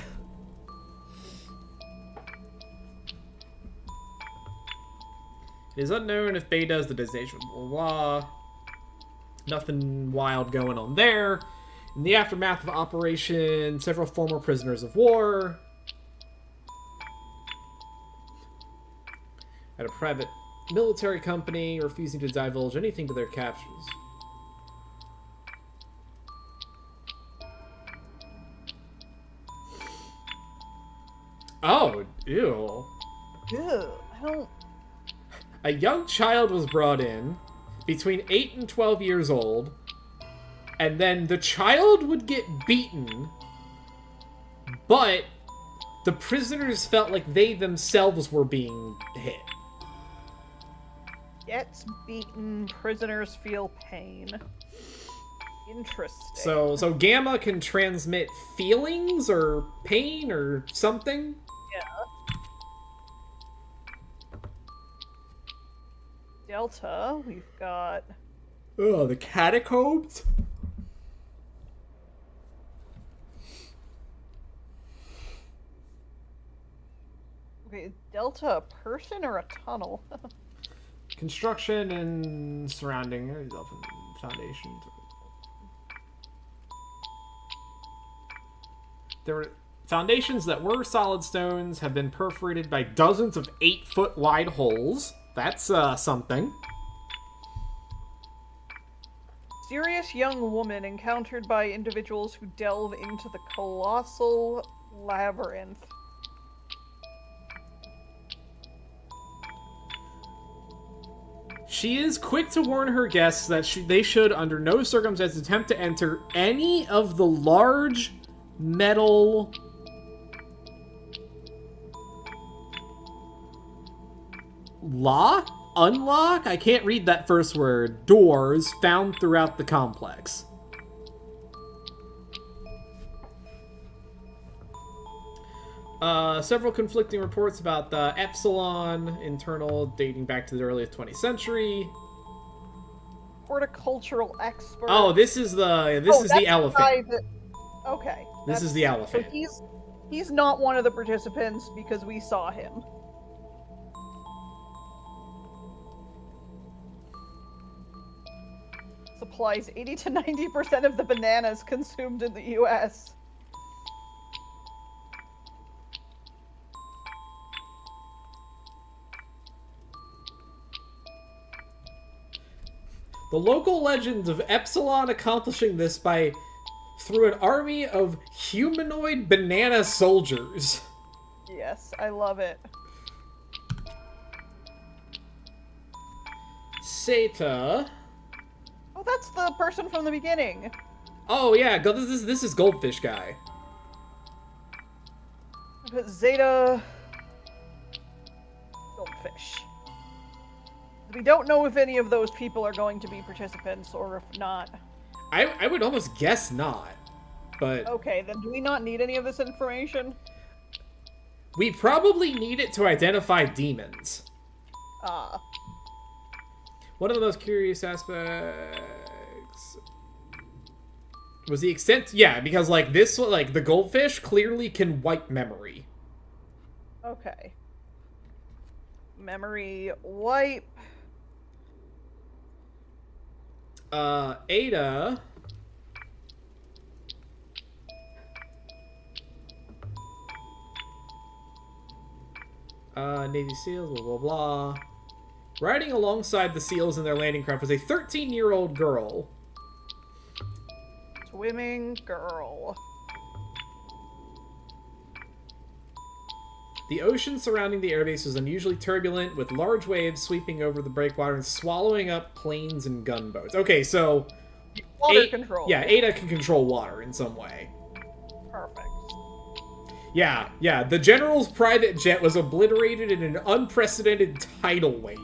It is unknown if Beta is the designation, blah, blah, blah. Nothing wild going on there. In the aftermath of Operation, several former prisoners of war at a private military company refusing to divulge anything to their captures. Oh, ew. Ew, I don't... A young child was brought in, between 8 and 12 years old, and then the child would get beaten, but the prisoners felt like they themselves were being hit. Gets beaten, prisoners feel pain. Interesting. So Gamma can transmit feelings or pain or something? Yeah. Delta, we've got... Oh, the catacombs? Okay, is Delta a person or a tunnel? Construction and surrounding foundations. There were foundations that were solid stones have been perforated by dozens of 8-foot wide holes. That's something. Mysterious young woman encountered by individuals who delve into the colossal labyrinth. She is quick to warn her guests that they should, under no circumstances, attempt to enter any of the large metal unlock? I can't read that first word. Doors found throughout the complex. Several conflicting reports about the Epsilon internal dating back to the early 20th century. Horticultural expert. Oh, this is the elephant. Okay. This is the elephant. So he's not one of the participants because we saw him. Supplies 80 to 90% of the bananas consumed in the US. The local legends of Epsilon accomplishing this through an army of humanoid banana soldiers. Yes, I love it. Seta. Oh, that's the person from the beginning. Oh yeah, this is Goldfish guy. But Zeta... Goldfish. We don't know if any of those people are going to be participants, or if not. I would almost guess not, but... Okay, then do we not need any of this information? We probably need it to identify demons. Ah. One of the most curious aspects was the extent... Yeah, because, like, the goldfish clearly can wipe memory. Okay. Memory wipe. Ada... Navy SEALs, blah, blah, blah. Riding alongside the SEALs in their landing craft was a 13-year-old girl. Swimming girl. The ocean surrounding the airbase was unusually turbulent, with large waves sweeping over the breakwater and swallowing up planes and gunboats. Okay, so... Water control. Yeah, Ada can control water in some way. Perfect. Yeah, the General's private jet was obliterated in an unprecedented tidal wave.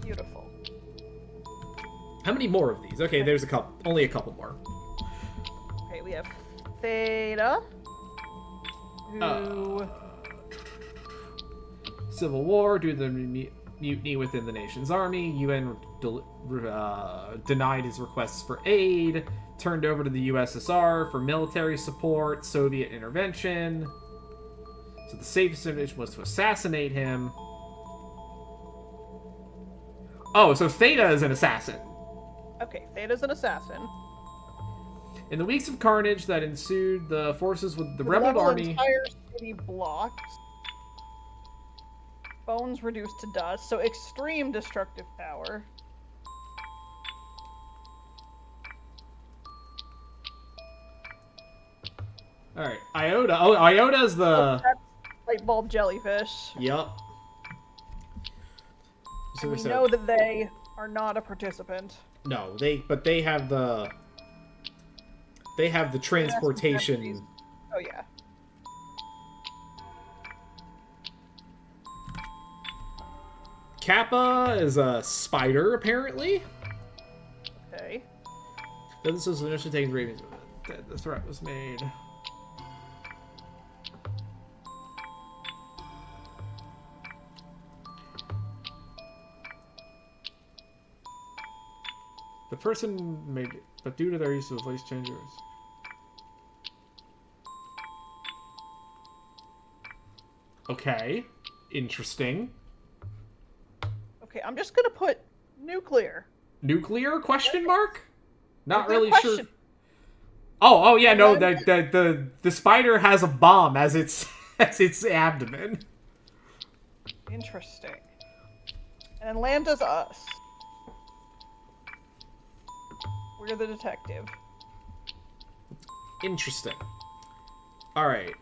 Beautiful. How many more of these? Okay, there's only a couple more. Okay, we have Theta. Who... Civil War, due to the mutiny within the nation's army, UN denied his requests for aid, turned over to the USSR for military support, Soviet intervention. So the safest intervention was to assassinate him. Oh, so Theta is an assassin. Okay, Theta's an assassin. In the weeks of carnage that ensued, the forces with the rebel army... entire city blocked. Bones reduced to dust, so extreme destructive power. Alright, Iota. Oh, Iota's the... Oh, that's light bulb jellyfish. Yup. So We know that they are not a participant. No, but they have the... They have the transportation... Oh, yeah. Kappa is a spider, apparently. Okay. This was initially taken Ravens. The threat was made. The person made it, but due to their use of voice changers. Okay. Interesting. Okay, I'm just gonna put nuclear. Nuclear question mark? Not Nuclear really question. sure. Oh yeah, no, the spider has a bomb as its abdomen. Interesting. And then Lambda's us. We're the detective. Interesting. All right.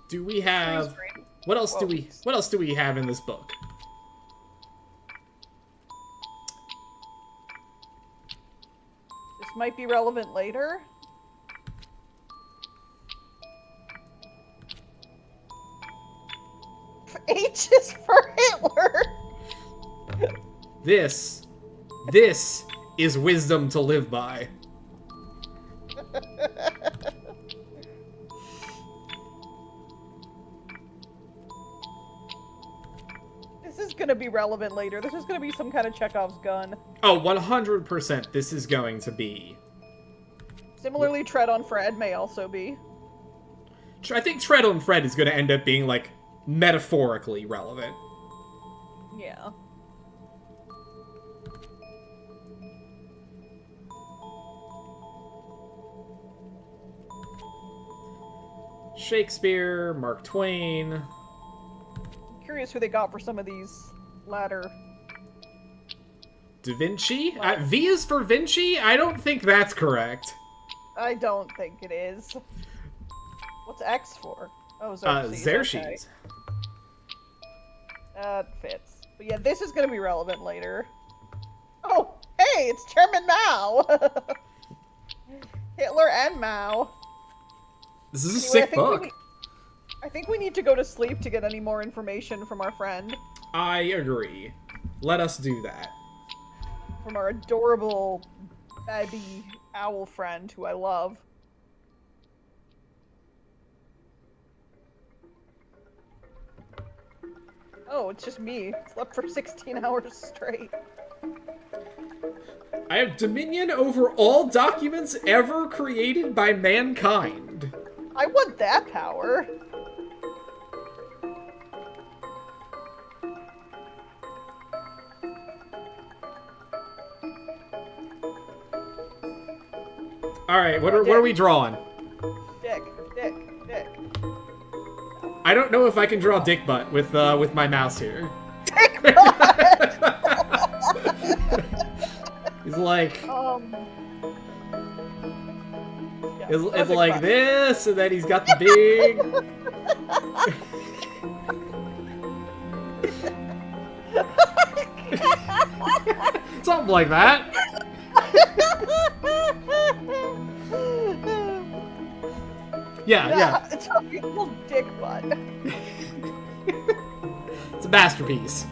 Do we have Freeze frame. what else do Whoa. we have in this book? This might be relevant later. H is for Hitler. This is wisdom to live by. This is gonna be relevant later. This is gonna be some kind of Chekhov's gun. Oh, 100% this is going to be. Similarly, Tread on Fred may also be. I think Tread on Fred is going to end up being, like, metaphorically relevant. Yeah. Shakespeare, Mark Twain. I'm curious who they got for some of these latter. Da Vinci? V is for Vinci? I don't think that's correct. I don't think it is. What's X for? Oh, Xerxes. Xerxes. Okay. That fits. But yeah, this is gonna be relevant later. Oh, hey, it's Chairman Mao! Hitler and Mao. This is a Anyway, sick book. I think we need to go to sleep to get any more information from our friend. I agree. Let us do that. From our adorable baby owl friend who I love. Oh, it's just me. Slept for 16 hours straight. I have dominion over all documents ever created by mankind. I want that power. Alright, what are we drawing? Dick. I don't know if I can draw dick butt with my mouse here. Dick butt! He's like... Yeah, It's like this, and then he's got the big... Something like that. Yeah. It's a beautiful dick butt. It's a masterpiece.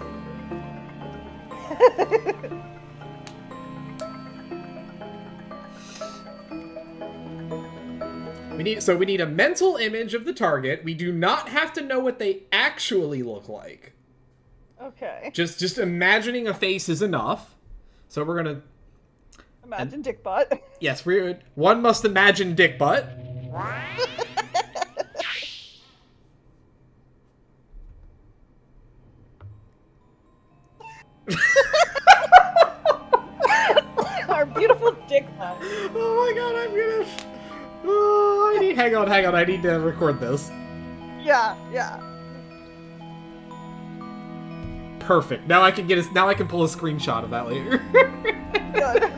We need a mental image of the target. We do not have to know what they actually look like. Okay. Just imagining a face is enough. So we're gonna imagine dick butt. Yes, one must imagine dick butt. Our beautiful dick butt. Oh my god, I'm gonna... Oh, hang on, I need to record this. Yeah. Perfect. Now I can pull a screenshot of that later. Good.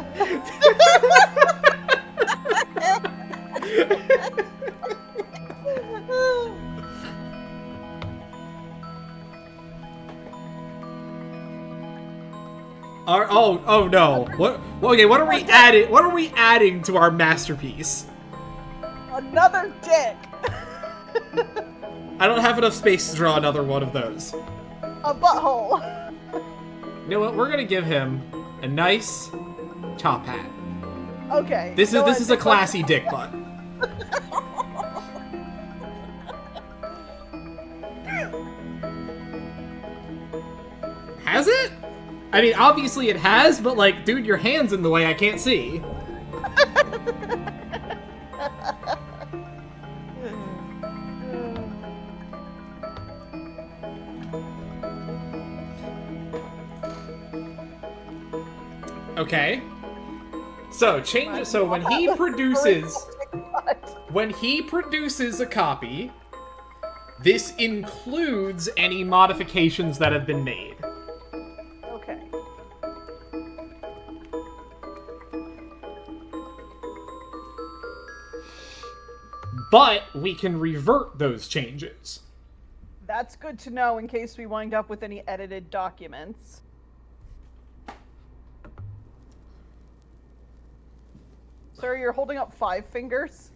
Oh no. Okay, what are we adding? What are we adding to our masterpiece? Another dick. I don't have enough space to draw another one of those. A butthole. You know what? We're gonna give him a nice top hat. Okay. This is a classy dick butt. Has it? I mean, obviously it has, but like, dude, your hand's in the way. I can't see. Okay. So change. So when he produces a copy, this includes any modifications that have been made. Okay. But we can revert those changes. That's good to know in case we wind up with any edited documents. Sir, you're holding up 5 fingers?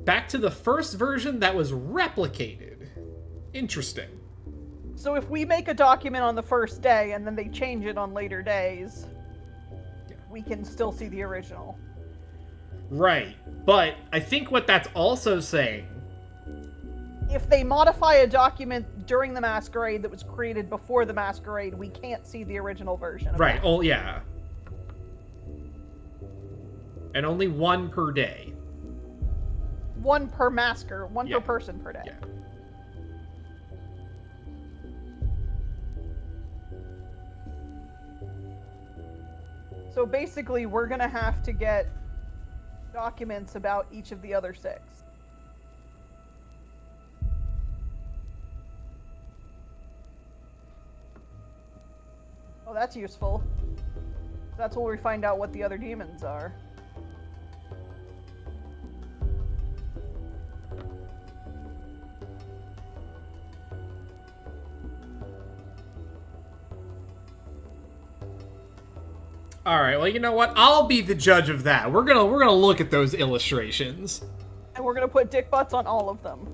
Back to the first version that was replicated. Interesting. So if we make a document on the first day and then they change it on later days, we can still see the original. Right. But I think what that's also saying... If they modify a document during the Masquerade that was created before the Masquerade, we can't see the original version of Right. that. Oh, yeah. And only one per day. One per masker, one Yeah. per person per day. Yeah. So basically, we're gonna have to get documents about each of the other 6. Oh, that's useful. That's where we find out what the other demons are. All right. Well, you know what? I'll be the judge of that. We're gonna look at those illustrations. And we're gonna put dick butts on all of them.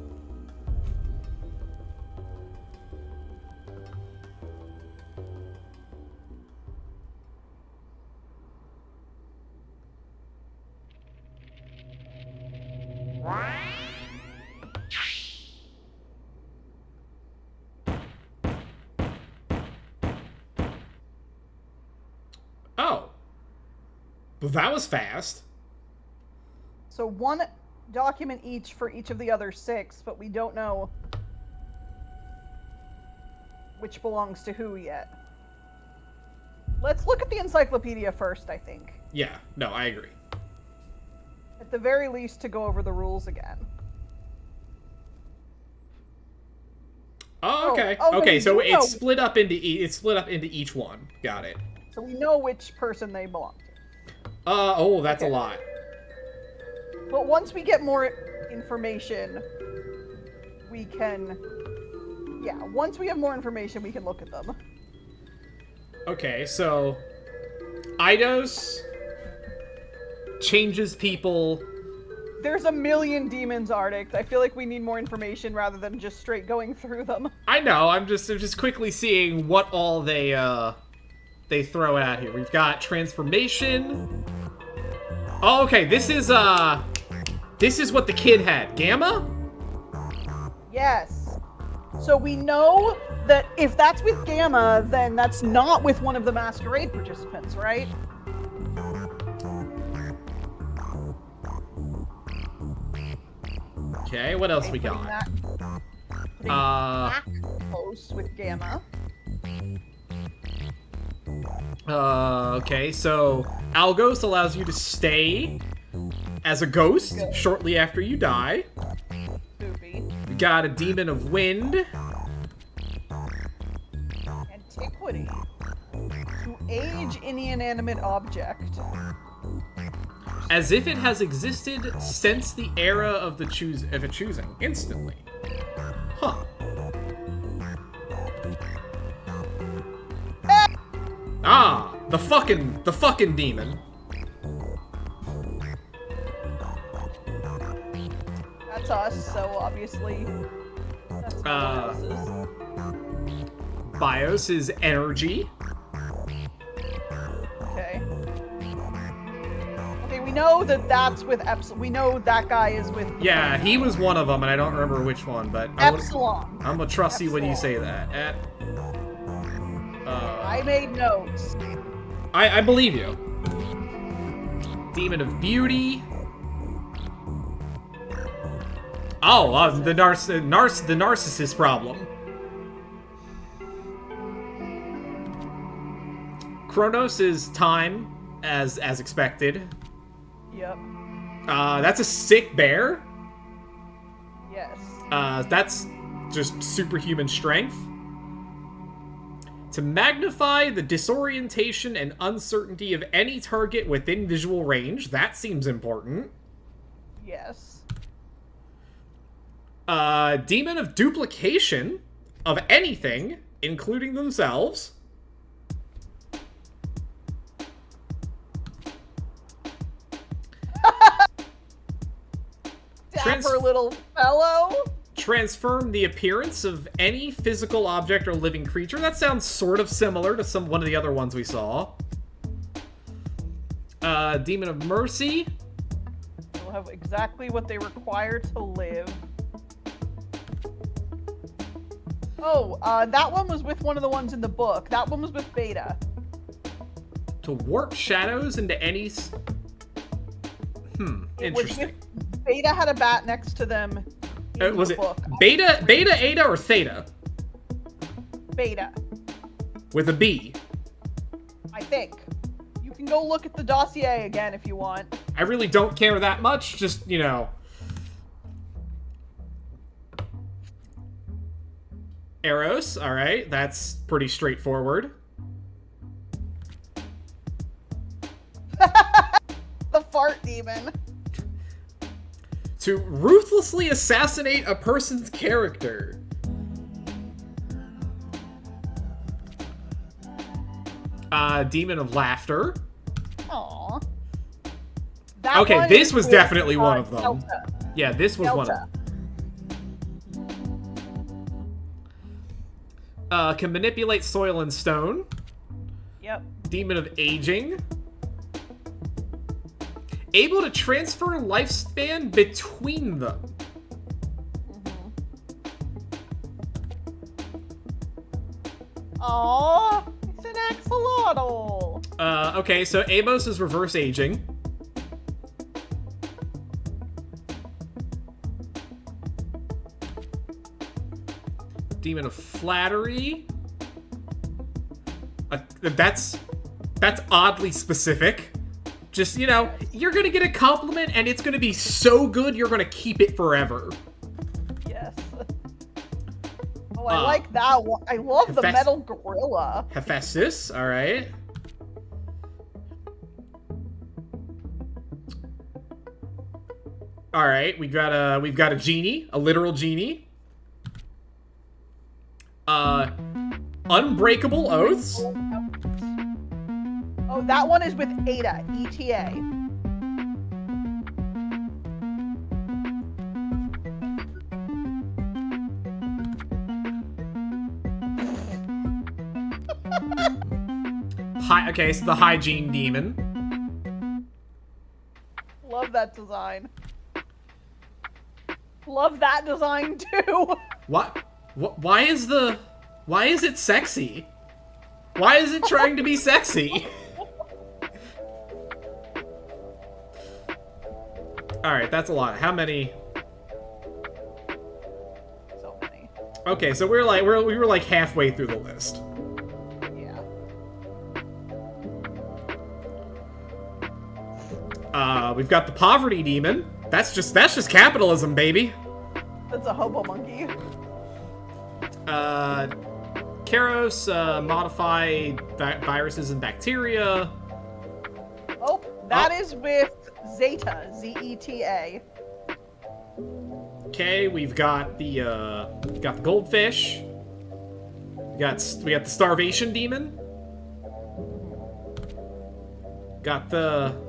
Oh. Well, that was fast. So one document each for each of the other 6, but we don't know which belongs to who yet. Let's look at the encyclopedia first, I think. Yeah. No, I agree. At the very least, to go over the rules again. Oh, okay. Oh, Okay, we so do know. it's split up into each one. Got it. So we know which person they belong to. Oh, that's a Okay. lot. But once we get more information, we can... Yeah, once we have more information, we can look at them. Okay, so Eidos changes people. There's a million demons, Arctic. I feel like we need more information rather than just straight going through them. I know. I'm just quickly seeing what all they throw out here. We've got transformation. Oh, okay. This is what the kid had. Gamma? Yes. So we know that if that's with Gamma, then that's not with one of the Masquerade participants, right? Okay, what else we Putting got? that- putting back close with Gamma. Okay, so Algos allows you to stay as a ghost Good. shortly after you die. Spoopy. We got a Demon of Wind. Antiquity. To age any inanimate object. As if it has existed since the era of the choosing, instantly. Huh. Ah, the fucking demon. That's us, so obviously that's not what else Bios is energy. Okay. Okay, we know that that's with Epsilon. We know that guy is with... Yeah, he was one of them, and I don't remember which one, but Epsilon. I'm gonna trust you when you say Epsilon. that. I made notes. I believe you. Demon of Beauty. Oh, the narcissist problem. Kronos is time, as expected. Yep. That's a sick bear. Yes. That's just superhuman strength. To magnify the disorientation and uncertainty of any target within visual range. That seems important. Yes. Demon of duplication of anything, including themselves. Dapper little fellow. Transform the appearance of any physical object or living creature. That sounds sort of similar to one of the other ones we saw. Demon of Mercy. They'll have exactly what they require to live. Oh, that one was with one of the ones in the book. That one was with Beta. To warp shadows into any... interesting. Beta had a bat next to them. Was it book. Beta, Eta, or Theta? Beta, With a B. I think. You can go look at the dossier again if you want. I really don't care that much, just, you know... Eros, alright, that's pretty straightforward. The fart demon. To ruthlessly assassinate a person's character. Demon of Laughter. Aww. Okay, this was definitely one of them. Delta. Yeah, this was one of Delta. them. Can manipulate soil and stone. Yep. Demon of Aging. Able to transfer lifespan between them. Aww, it's an axolotl. Okay, so Amos is reverse aging. Demon of Flattery. That's oddly specific. Just, you know, you're gonna get a compliment and it's gonna be so good you're gonna keep it forever. Yes. Oh, I like that one. I love the metal gorilla. Hephaestus, all right. All right, we've got a genie, a literal genie. Unbreakable oaths. Oh, that one is with Ada, ETA. Okay, so the hygiene demon. Love that design. Love that design too. What? Why is it sexy? Why is it trying to be sexy? All right, that's a lot. How many? So many. Okay, so we were like halfway through the list. We've got the poverty demon. That's just capitalism, baby. That's a hobo monkey. Karos, modify viruses and bacteria. Oh, that is with Zeta, Z-E-T-A. Okay, we've got the goldfish. We got the starvation demon. Got the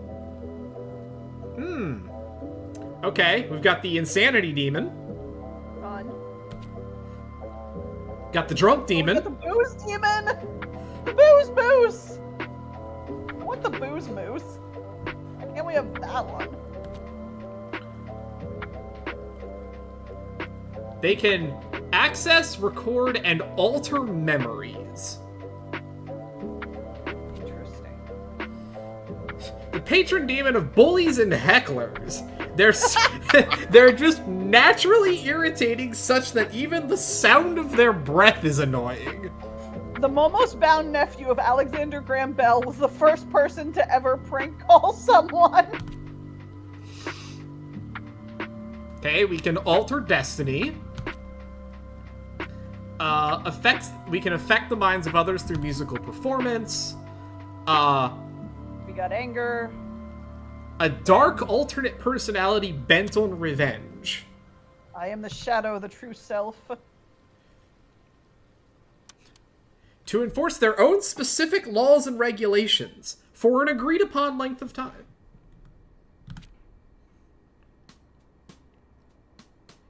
Okay, we've got the insanity demon. Fun. Got the drunk demon. Oh, we got the booze demon. The booze moose. I want the booze moose. Why can't we have that one? They can access, record, and alter memories. Interesting. The patron demon of bullies and hecklers. They're just naturally irritating such that even the sound of their breath is annoying. The Momos bound nephew of Alexander Graham Bell was the first person to ever prank call someone. Okay, we can alter destiny. We can affect the minds of others through musical performance. We got anger. A dark alternate personality bent on revenge. I am the shadow of the true self. To enforce their own specific laws and regulations for an agreed upon length of time.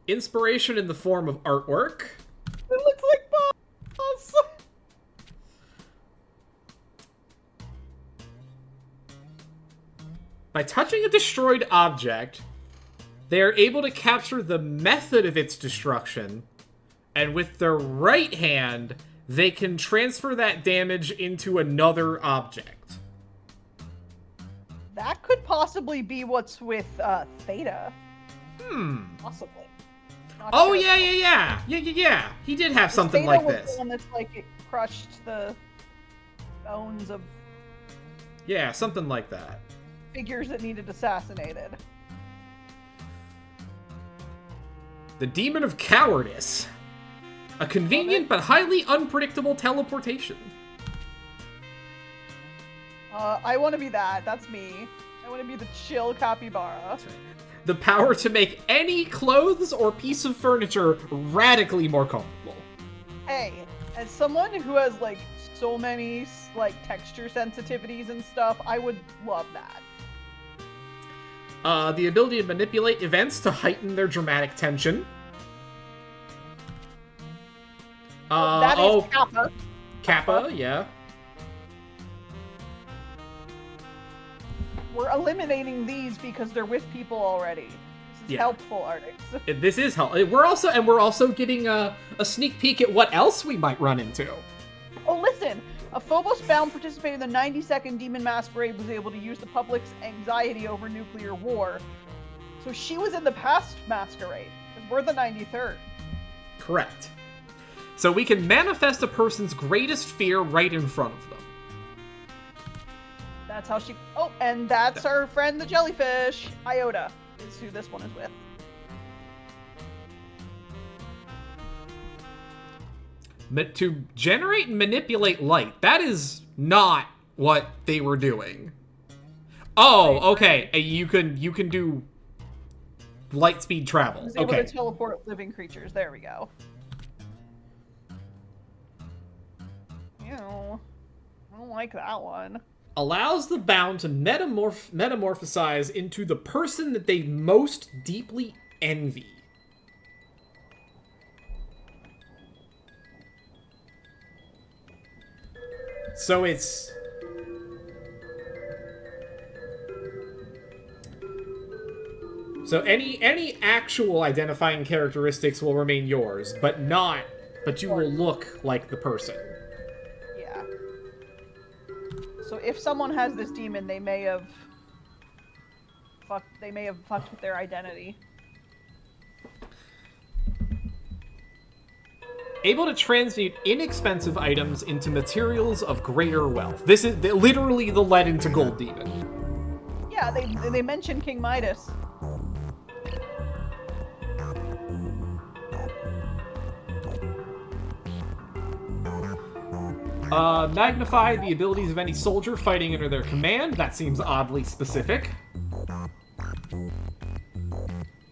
Inspiration in the form of artwork. It looks like boss. By touching a destroyed object, they are able to capture the method of its destruction, and with their right hand, they can transfer that damage into another object. That could possibly be what's with Theta. Possibly. Not Oh, sure. yeah. He did have something Theta like was this. The one that's like it crushed the bones of Yeah, something like that. figures that needed assassinated. The Demon of Cowardice. A convenient but highly unpredictable teleportation. I want to be that. That's me. I want to be the chill capybara. The power to make any clothes or piece of furniture radically more comfortable. Hey, as someone who has like so many like texture sensitivities and stuff, I would love that. The ability to manipulate events to heighten their dramatic tension. That is Kappa. Kappa, yeah. We're eliminating these because they're with people already. This is helpful, Artix. This is helpful. We're also getting a sneak peek at what else we might run into. Oh, listen! A Phobos-bound participator in the 92nd Daemon Masquerade was able to use the public's anxiety over nuclear war. So she was in the past Masquerade, because we're the 93rd. Correct. So we can manifest a person's greatest fear right in front of them. That's how she... Oh, and that's our friend the jellyfish. Iota is who this one is with. To generate and manipulate light. That is not what they were doing. Oh, okay. You can do light speed travel. He's able Okay. to teleport living creatures. There we go. Ew. I don't like that one. Allows the bound to metamorphosize into the person that they most deeply envy. So it's... So any actual identifying characteristics will remain yours, but you will look like the person. Yeah. So if someone has this demon, they may have fucked with their identity. Able to transmute inexpensive items into materials of greater wealth. This is literally the lead into gold demon. Yeah, they mention King Midas. Magnify the abilities of any soldier fighting under their command. That seems oddly specific.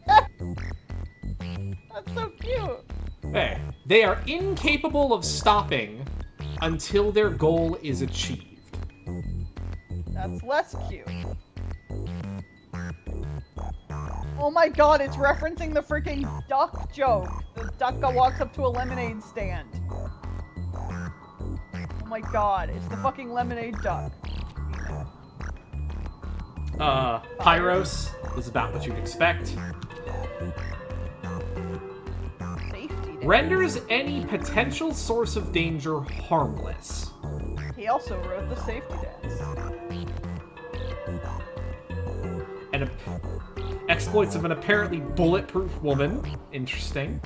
That's so cute. Hey, they are incapable of stopping until their goal is achieved. That's less cute. Oh my god, it's referencing the freaking duck joke. The duck that walks up to a lemonade stand. Oh my god, it's the fucking lemonade duck. Pyros is about what you'd expect. Safety dance. Renders any potential source of danger harmless. He also wrote the safety dance. And exploits of an apparently bulletproof woman. Interesting.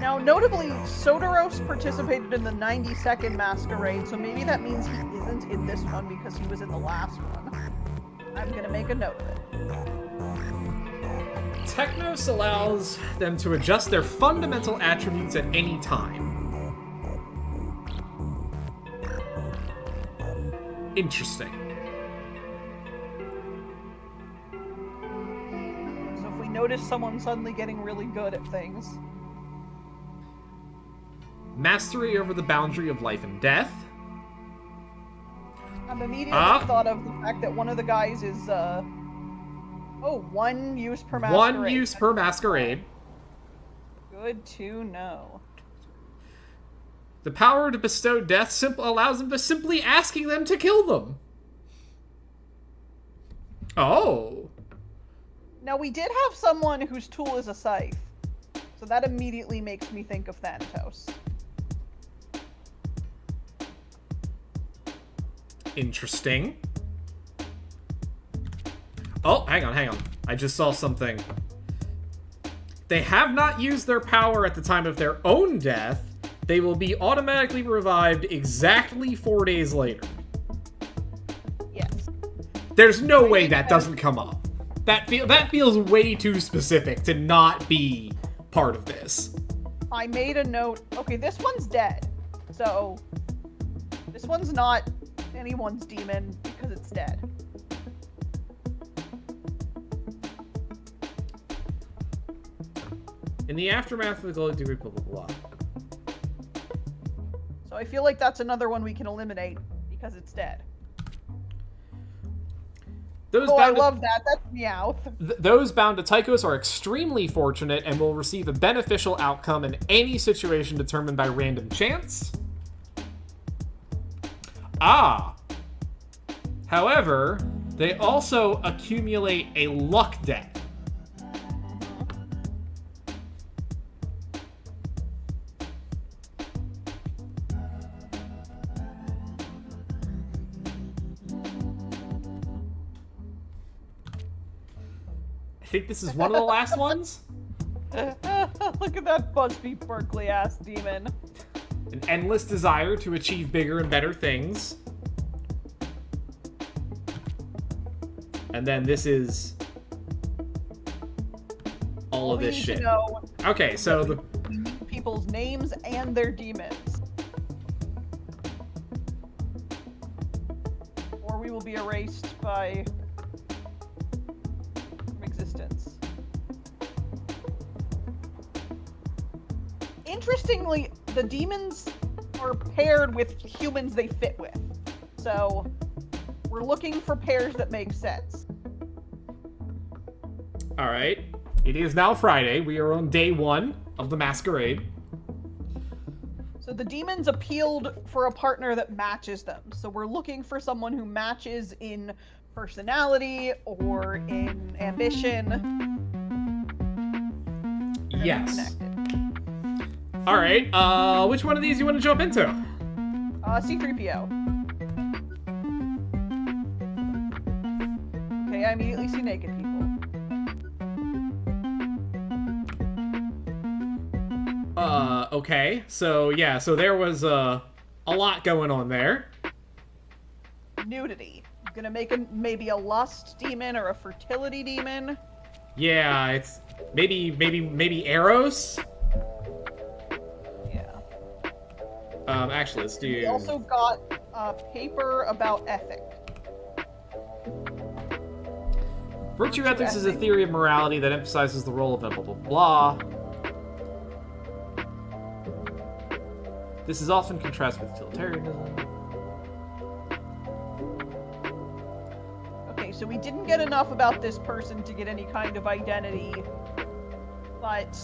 Now, notably, Sodoros participated in the 90-second Masquerade, so maybe that means he isn't in this one because he was in the last one. I'm gonna make a note of it. Technos allows them to adjust their fundamental attributes at any time. Interesting. So if we notice someone suddenly getting really good at things... Mastery over the boundary of life and death. I'm immediately thought of the fact that one of the guys is, 1 use per masquerade. 1 use per masquerade. Good to know. The power to bestow death allows them to simply asking them to kill them. Oh. Now, we did have someone whose tool is a scythe, so that immediately makes me think of Thanatos. Interesting. Oh, hang on. I just saw something. They have not used their power at the time of their own death. They will be automatically revived exactly 4 days later. Yes. There's no way that doesn't come up. That feels way too specific to not be part of this. I made a note. Okay, this one's dead. So, this one's not anyone's demon because it's dead. In the aftermath of the Golden Degree, blah, blah, blah. So I feel like that's another one we can eliminate because it's dead. I love that. That's Meowth. Those bound to Tychos are extremely fortunate and will receive a beneficial outcome in any situation determined by random chance. However, they also accumulate a luck debt. I think this is one of the last ones. Look at that Busby Berkeley ass demon. An endless desire to achieve bigger and better things. And then this is all of this we shit. need to know Okay, so the people's names and their demons. Or we will be erased from existence. Interestingly, the demons are paired with humans they fit with. So, we're looking for pairs that make sense. Alright. It is now Friday. We are on day 1 of the masquerade. So the demons appealed for a partner that matches them. So we're looking for someone who matches in personality or in ambition. Yes. Connected. Alright, which one of these you want to jump into? C-3PO. Okay, I immediately see naked people. Okay. So, yeah, so there was, a lot going on there. Nudity. Gonna make maybe a lust demon or a fertility demon. Yeah, it's maybe Eros. Yeah. Actually, let's do. We also got a paper about ethic. Virtue ethics is a theory of morality that emphasizes the role of blah blah blah. This is often contrasted with utilitarianism. Okay, so we didn't get enough about this person to get any kind of identity, but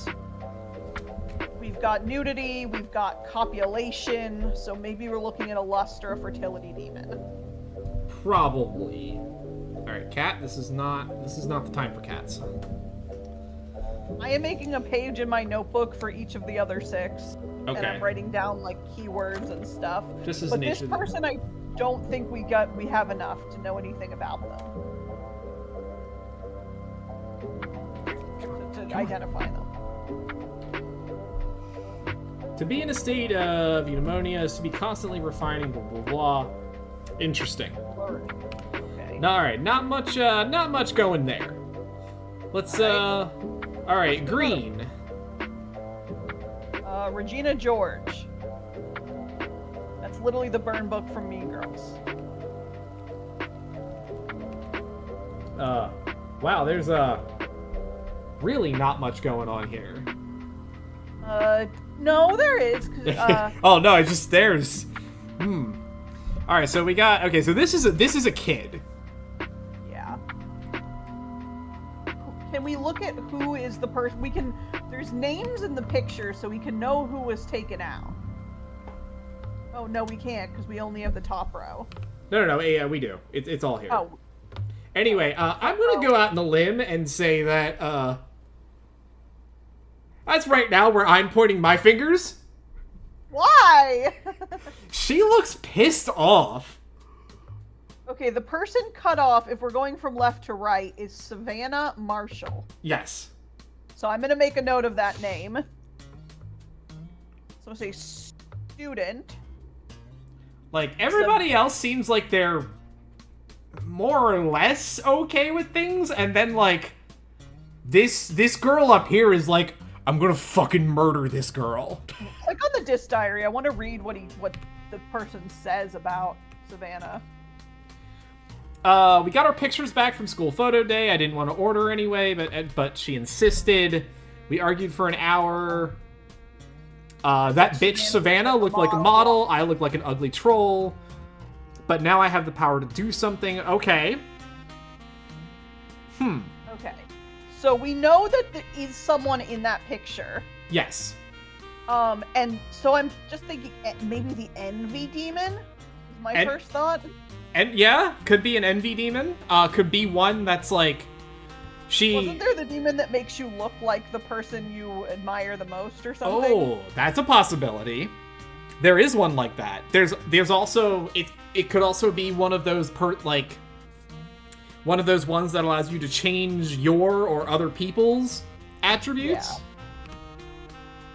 we've got nudity, we've got copulation, so maybe we're looking at a lust or a fertility demon. Probably. All right, cat. This is not the time for cats. I am making a page in my notebook for each of the other 6. Okay. And I'm writing down like keywords and stuff. Just as but nature this person, I don't think we have enough to know anything about them. To identify them. To be in a state of pneumonia is to be constantly refining blah blah blah. Interesting. Okay. All right, not much going there. Let's all right, green. Regina George. That's literally the burn book from Mean Girls. Wow, there's really not much going on here. No, there is. Oh no, it's just there's. All right, so we got okay. So this is a kid. Yeah. Can we look at who is the person? We can. There's names in the picture, so we can know who was taken out. Oh no, we can't because we only have the top row. No, yeah, we do. It's all here. Oh. Anyway, I'm gonna go out on a limb and say that that's right now where I'm pointing my fingers. Why? She looks pissed off. Okay, the person cut off, if we're going from left to right, is Savannah Marshall. Yes. So I'm going to make a note of that name. So I'm going to say student. Like, everybody else seems like they're more or less okay with things, and then, like, this girl up here is like, I'm gonna fucking murder this girl. Like on the disc diary, I want to read what the person says about Savannah. We got our pictures back from school photo day. I didn't want to order anyway, but she insisted. We argued for an hour. That bitch Savannah looked like a model. I looked like an ugly troll. But now I have the power to do something. Okay. Okay. So we know that there is someone in that picture. Yes. And so I'm just thinking maybe the envy demon is my first thought. And yeah, could be an envy demon. Could be one that's like Wasn't there the demon that makes you look like the person you admire the most or something? Oh, that's a possibility. There is one like that. There's also it could also be one of those one of those ones that allows you to change your or other people's attributes. Yeah.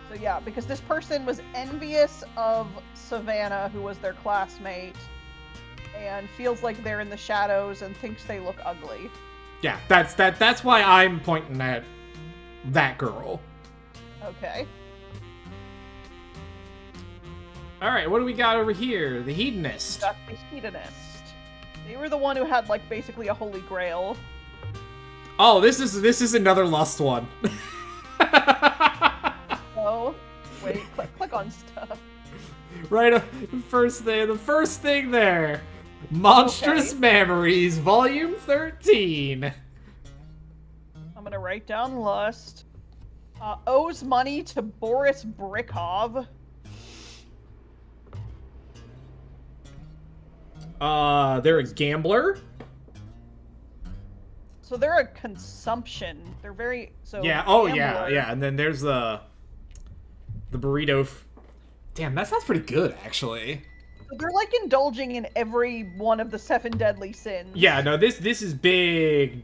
So yeah, because this person was envious of Savannah, who was their classmate, and feels like they're in the shadows and thinks they look ugly. Yeah, that's why I'm pointing at that girl. Okay. Alright, what do we got over here? The Hedonist. Got the Hedonist. They were the one who had, like, basically a holy grail. Oh, this is another lust one. Oh, wait, click on stuff. Right, the first thing there. Monstrous Okay. Memories, Volume 13. I'm gonna write down lust. Owes money to Boris Brickov. They're a gambler. So they're a consumption. They're very Yeah. gambler. Yeah. And then there's the burrito. Damn, that sounds pretty good, actually. So they're like indulging in every one of the 7 deadly sins. Yeah. No, this is big.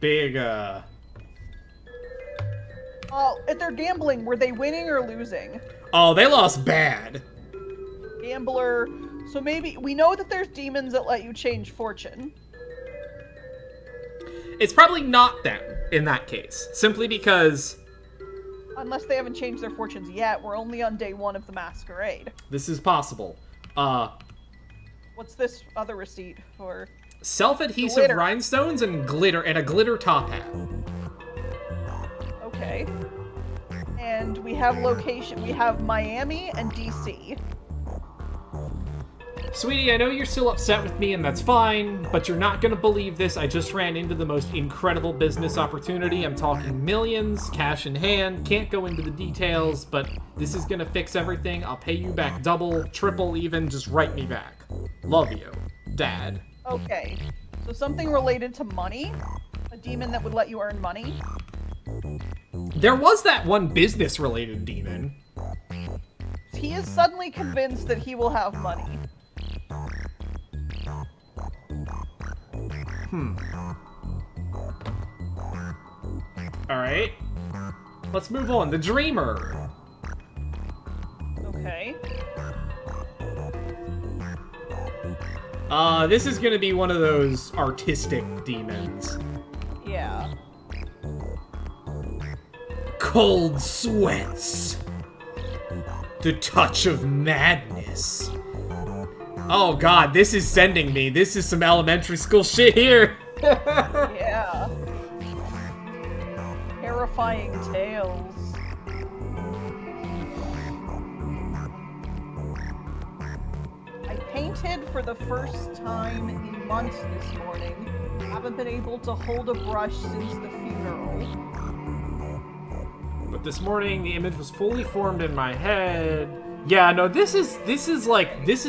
If they're gambling, were they winning or losing? Oh, they lost bad. Gambler. So maybe we know that there's demons that let you change fortune. It's probably not them in that case, simply because Unless they haven't changed their fortunes yet. We're only on day 1 of the masquerade. this is possible. What's this other receipt for? Self-adhesive Glitter. rhinestones and a glitter top hat. Okay. And we have location. We have Miami and DC. Sweetie, I know you're still upset with me, and that's fine, but you're not gonna believe this. I just ran into the most incredible business opportunity. I'm talking millions, cash in hand. Can't go into the details, but this is gonna fix everything. I'll pay you back double, triple even. Just write me back. Love you, Dad. Okay. So something related to money? A demon that would let you earn money? There was that one business-related demon. He is suddenly convinced that he will have money. Alright. Let's move on. The Dreamer. Okay. This is gonna be one of those artistic demons. Yeah. Cold sweats. The touch of madness. Oh god, this is sending me. This is some elementary school shit here. Yeah. Terrifying tales. I painted for the first time in months this morning. Haven't been able to hold a brush since the funeral. But this morning, the image was fully formed in my head. Yeah, no, this is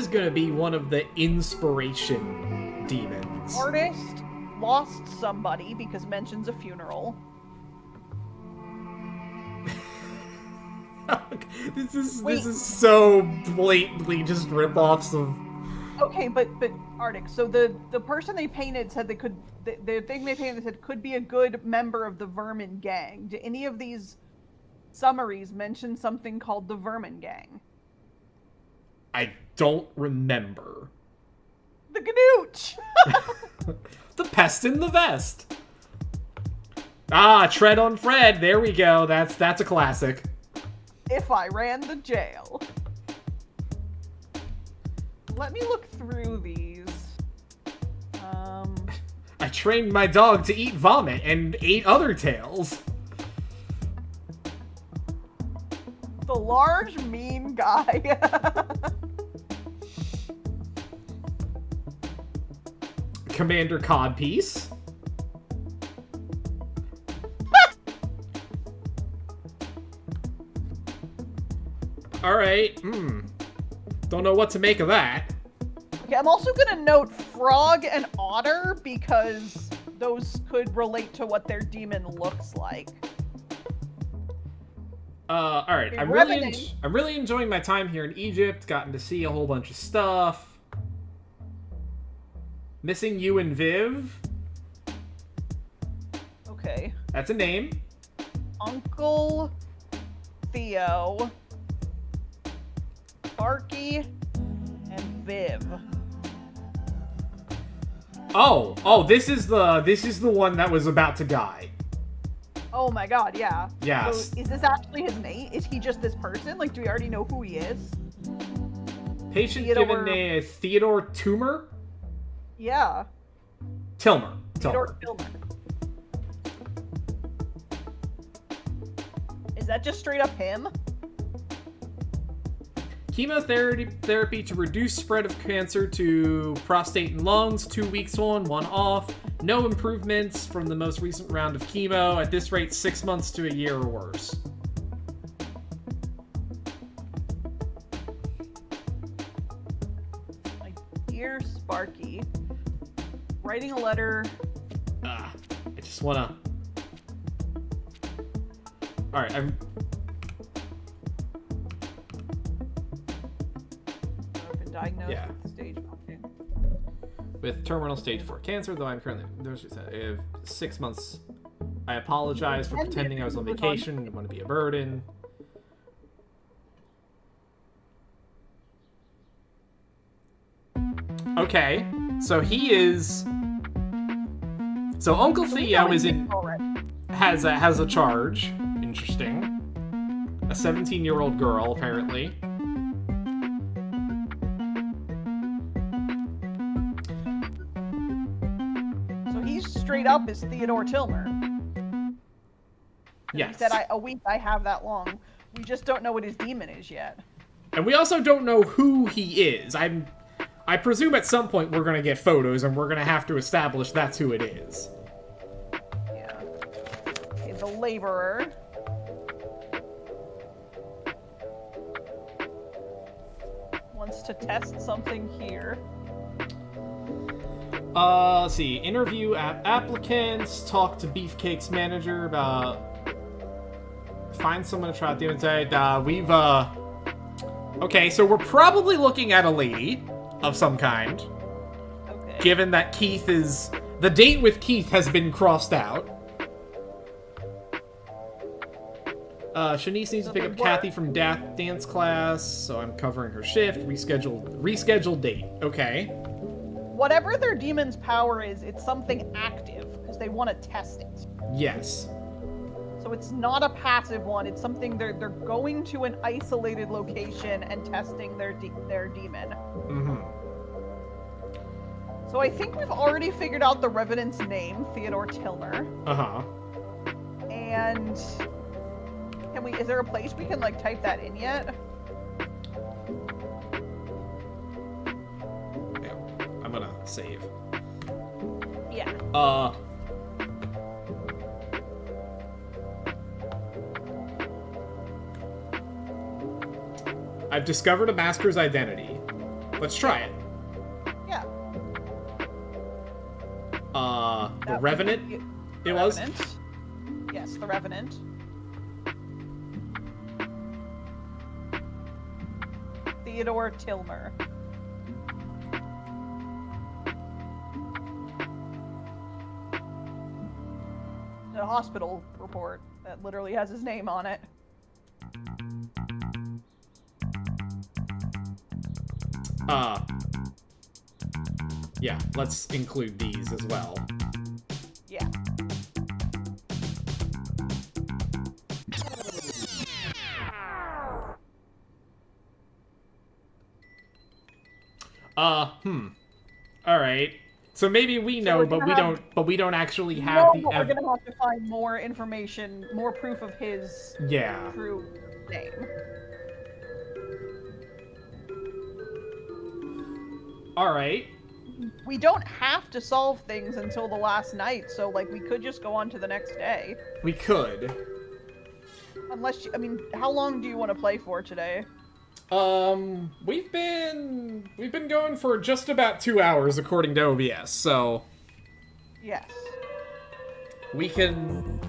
gonna be one of the inspiration demons. Artist lost somebody because mentions a funeral. This is Wait. so blatantly just rip-offs of. Okay, but Arctic. So the person they painted said they could. The thing they painted said could be a good member of the Vermin Gang. Do any of these summaries mention something called the Vermin Gang? I don't remember. The Gnooch! The pest in the vest. Ah, tread on Fred. There we go. That's a classic. If I ran the jail. Let me look through these. I trained my dog to eat vomit and ate other tales. The large mean guy. Commander Codpiece. Alright, don't know what to make of that. Okay, I'm also gonna note Frog and Otter because those could relate to what their demon looks like. Alright, Okay, I'm really enjoying my time here in Egypt, gotten to see a whole bunch of stuff. Missing you and Viv. Okay. That's a name. Uncle Theo, Barky, and Viv. Oh, this is the one that was about to die. Oh my god, yeah. Yes. So is this actually his name? Is he just this person? Like, do we already know who he is? Patient given name Theodore Toomer? Yeah. Tilmer. Theodore Tilmer. Is that just straight up him? Chemotherapy to reduce spread of cancer to prostate and lungs, 2 weeks on, 1 off. No improvements from the most recent round of chemo. At this rate, 6 months to a year or worse. My dear Sparky, writing a letter. I just wanna... Alright, I've been diagnosed with stage 4. With terminal stage 4 cancer, though I'm currently... There's 6 months. I apologize for pretending I was on vacation and didn't want to be a burden. Okay, so he is... So Uncle Theo is in... has a charge. Interesting. A 17-year-old girl, apparently. So he's straight up is Theodore Tilmer. Yes. He said, a week I have that long. We just don't know what his demon is yet. And we also don't know who he is. I presume at some point we're gonna get photos and we're gonna have to establish that's who it is. Yeah. He's a laborer. Wants to test something here. Let's see. Interview applicants. Talk to Beefcake's manager about... Find someone to try out the inside. Okay, so we're probably looking at a lady of some kind. Okay. Given that Keith is... The date with Keith has been crossed out. Shanice needs to pick up Kathy from dance class, so I'm covering her shift. Rescheduled date. Okay. Whatever their demon's power is, it's something active, because they want to test it. Yes. So it's not a passive one, it's something they're going to an isolated location and testing their demon. Mm-hmm. So I think we've already figured out the Revenant's name, Theodore Tilmer. Uh-huh. And... is there a place we can, like, type that in yet? Yeah, I'm gonna save. Yeah. I've discovered a masker's identity. Let's try it. Yeah. The Revenant? It was? Yes, the Revenant. Theodore Tilmer. The hospital report that literally has his name on it. Yeah, let's include these as well. Yeah. Alright. So maybe we know, but we don't actually have no, the but we're gonna have to find more information, more proof of his true name. Alright. We don't have to solve things until the last night, so, like, we could just go on to the next day. We could. Unless, how long do you want to play for today? We've been going for just about 2 hours according to OBS, so... Yes. We can...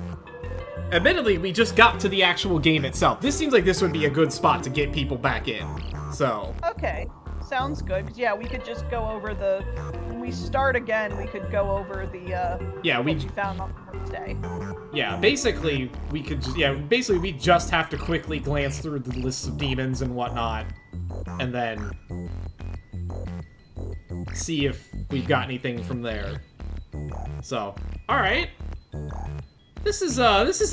Admittedly, we just got to the actual game itself. This seems like this would be a good spot to get people back in, so... Okay. Sounds good, because, yeah, we could just go over the... When we start again, we could go over the, yeah, what we found on the first day. Yeah, basically, we could just... Yeah, basically, we just have to quickly glance through the lists of demons and whatnot, and then... see if we've got anything from there. So, alright. This is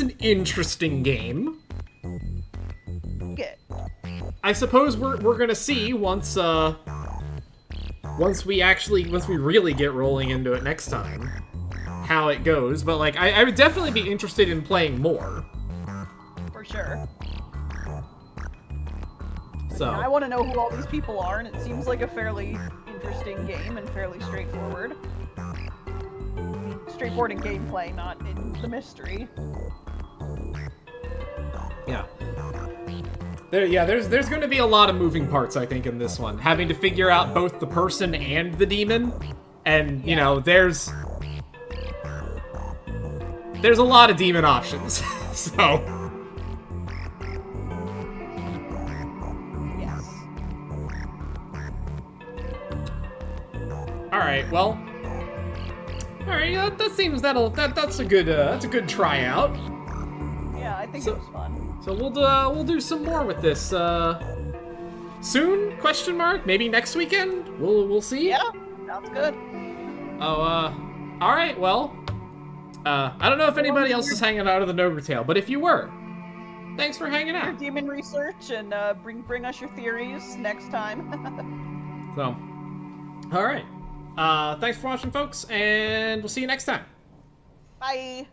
an interesting game. Get. I suppose we're gonna see once we really get rolling into it next time, how it goes. But like, I would definitely be interested in playing more. For sure. So I want to know who all these people are, and it seems like a fairly interesting game and fairly straightforward. Straightforward in gameplay, not in the mystery. yeah. There's going to be a lot of moving parts, I think, in this one. Having to figure out both the person and the demon, and you know, there's a lot of demon options. So. Yes. All right. Well. All right. That seems that's a good tryout. Yeah, I think it was fun. So we'll do some more with this soon? Question mark? Maybe next weekend? We'll see. Yeah, sounds good. Oh, all right. Well, I don't know if anybody else is hanging out of the Novertail, but if you were, thanks for hanging Your out. demon research and bring us your theories next time. So, all right. Thanks for watching, folks, and we'll see you next time. Bye.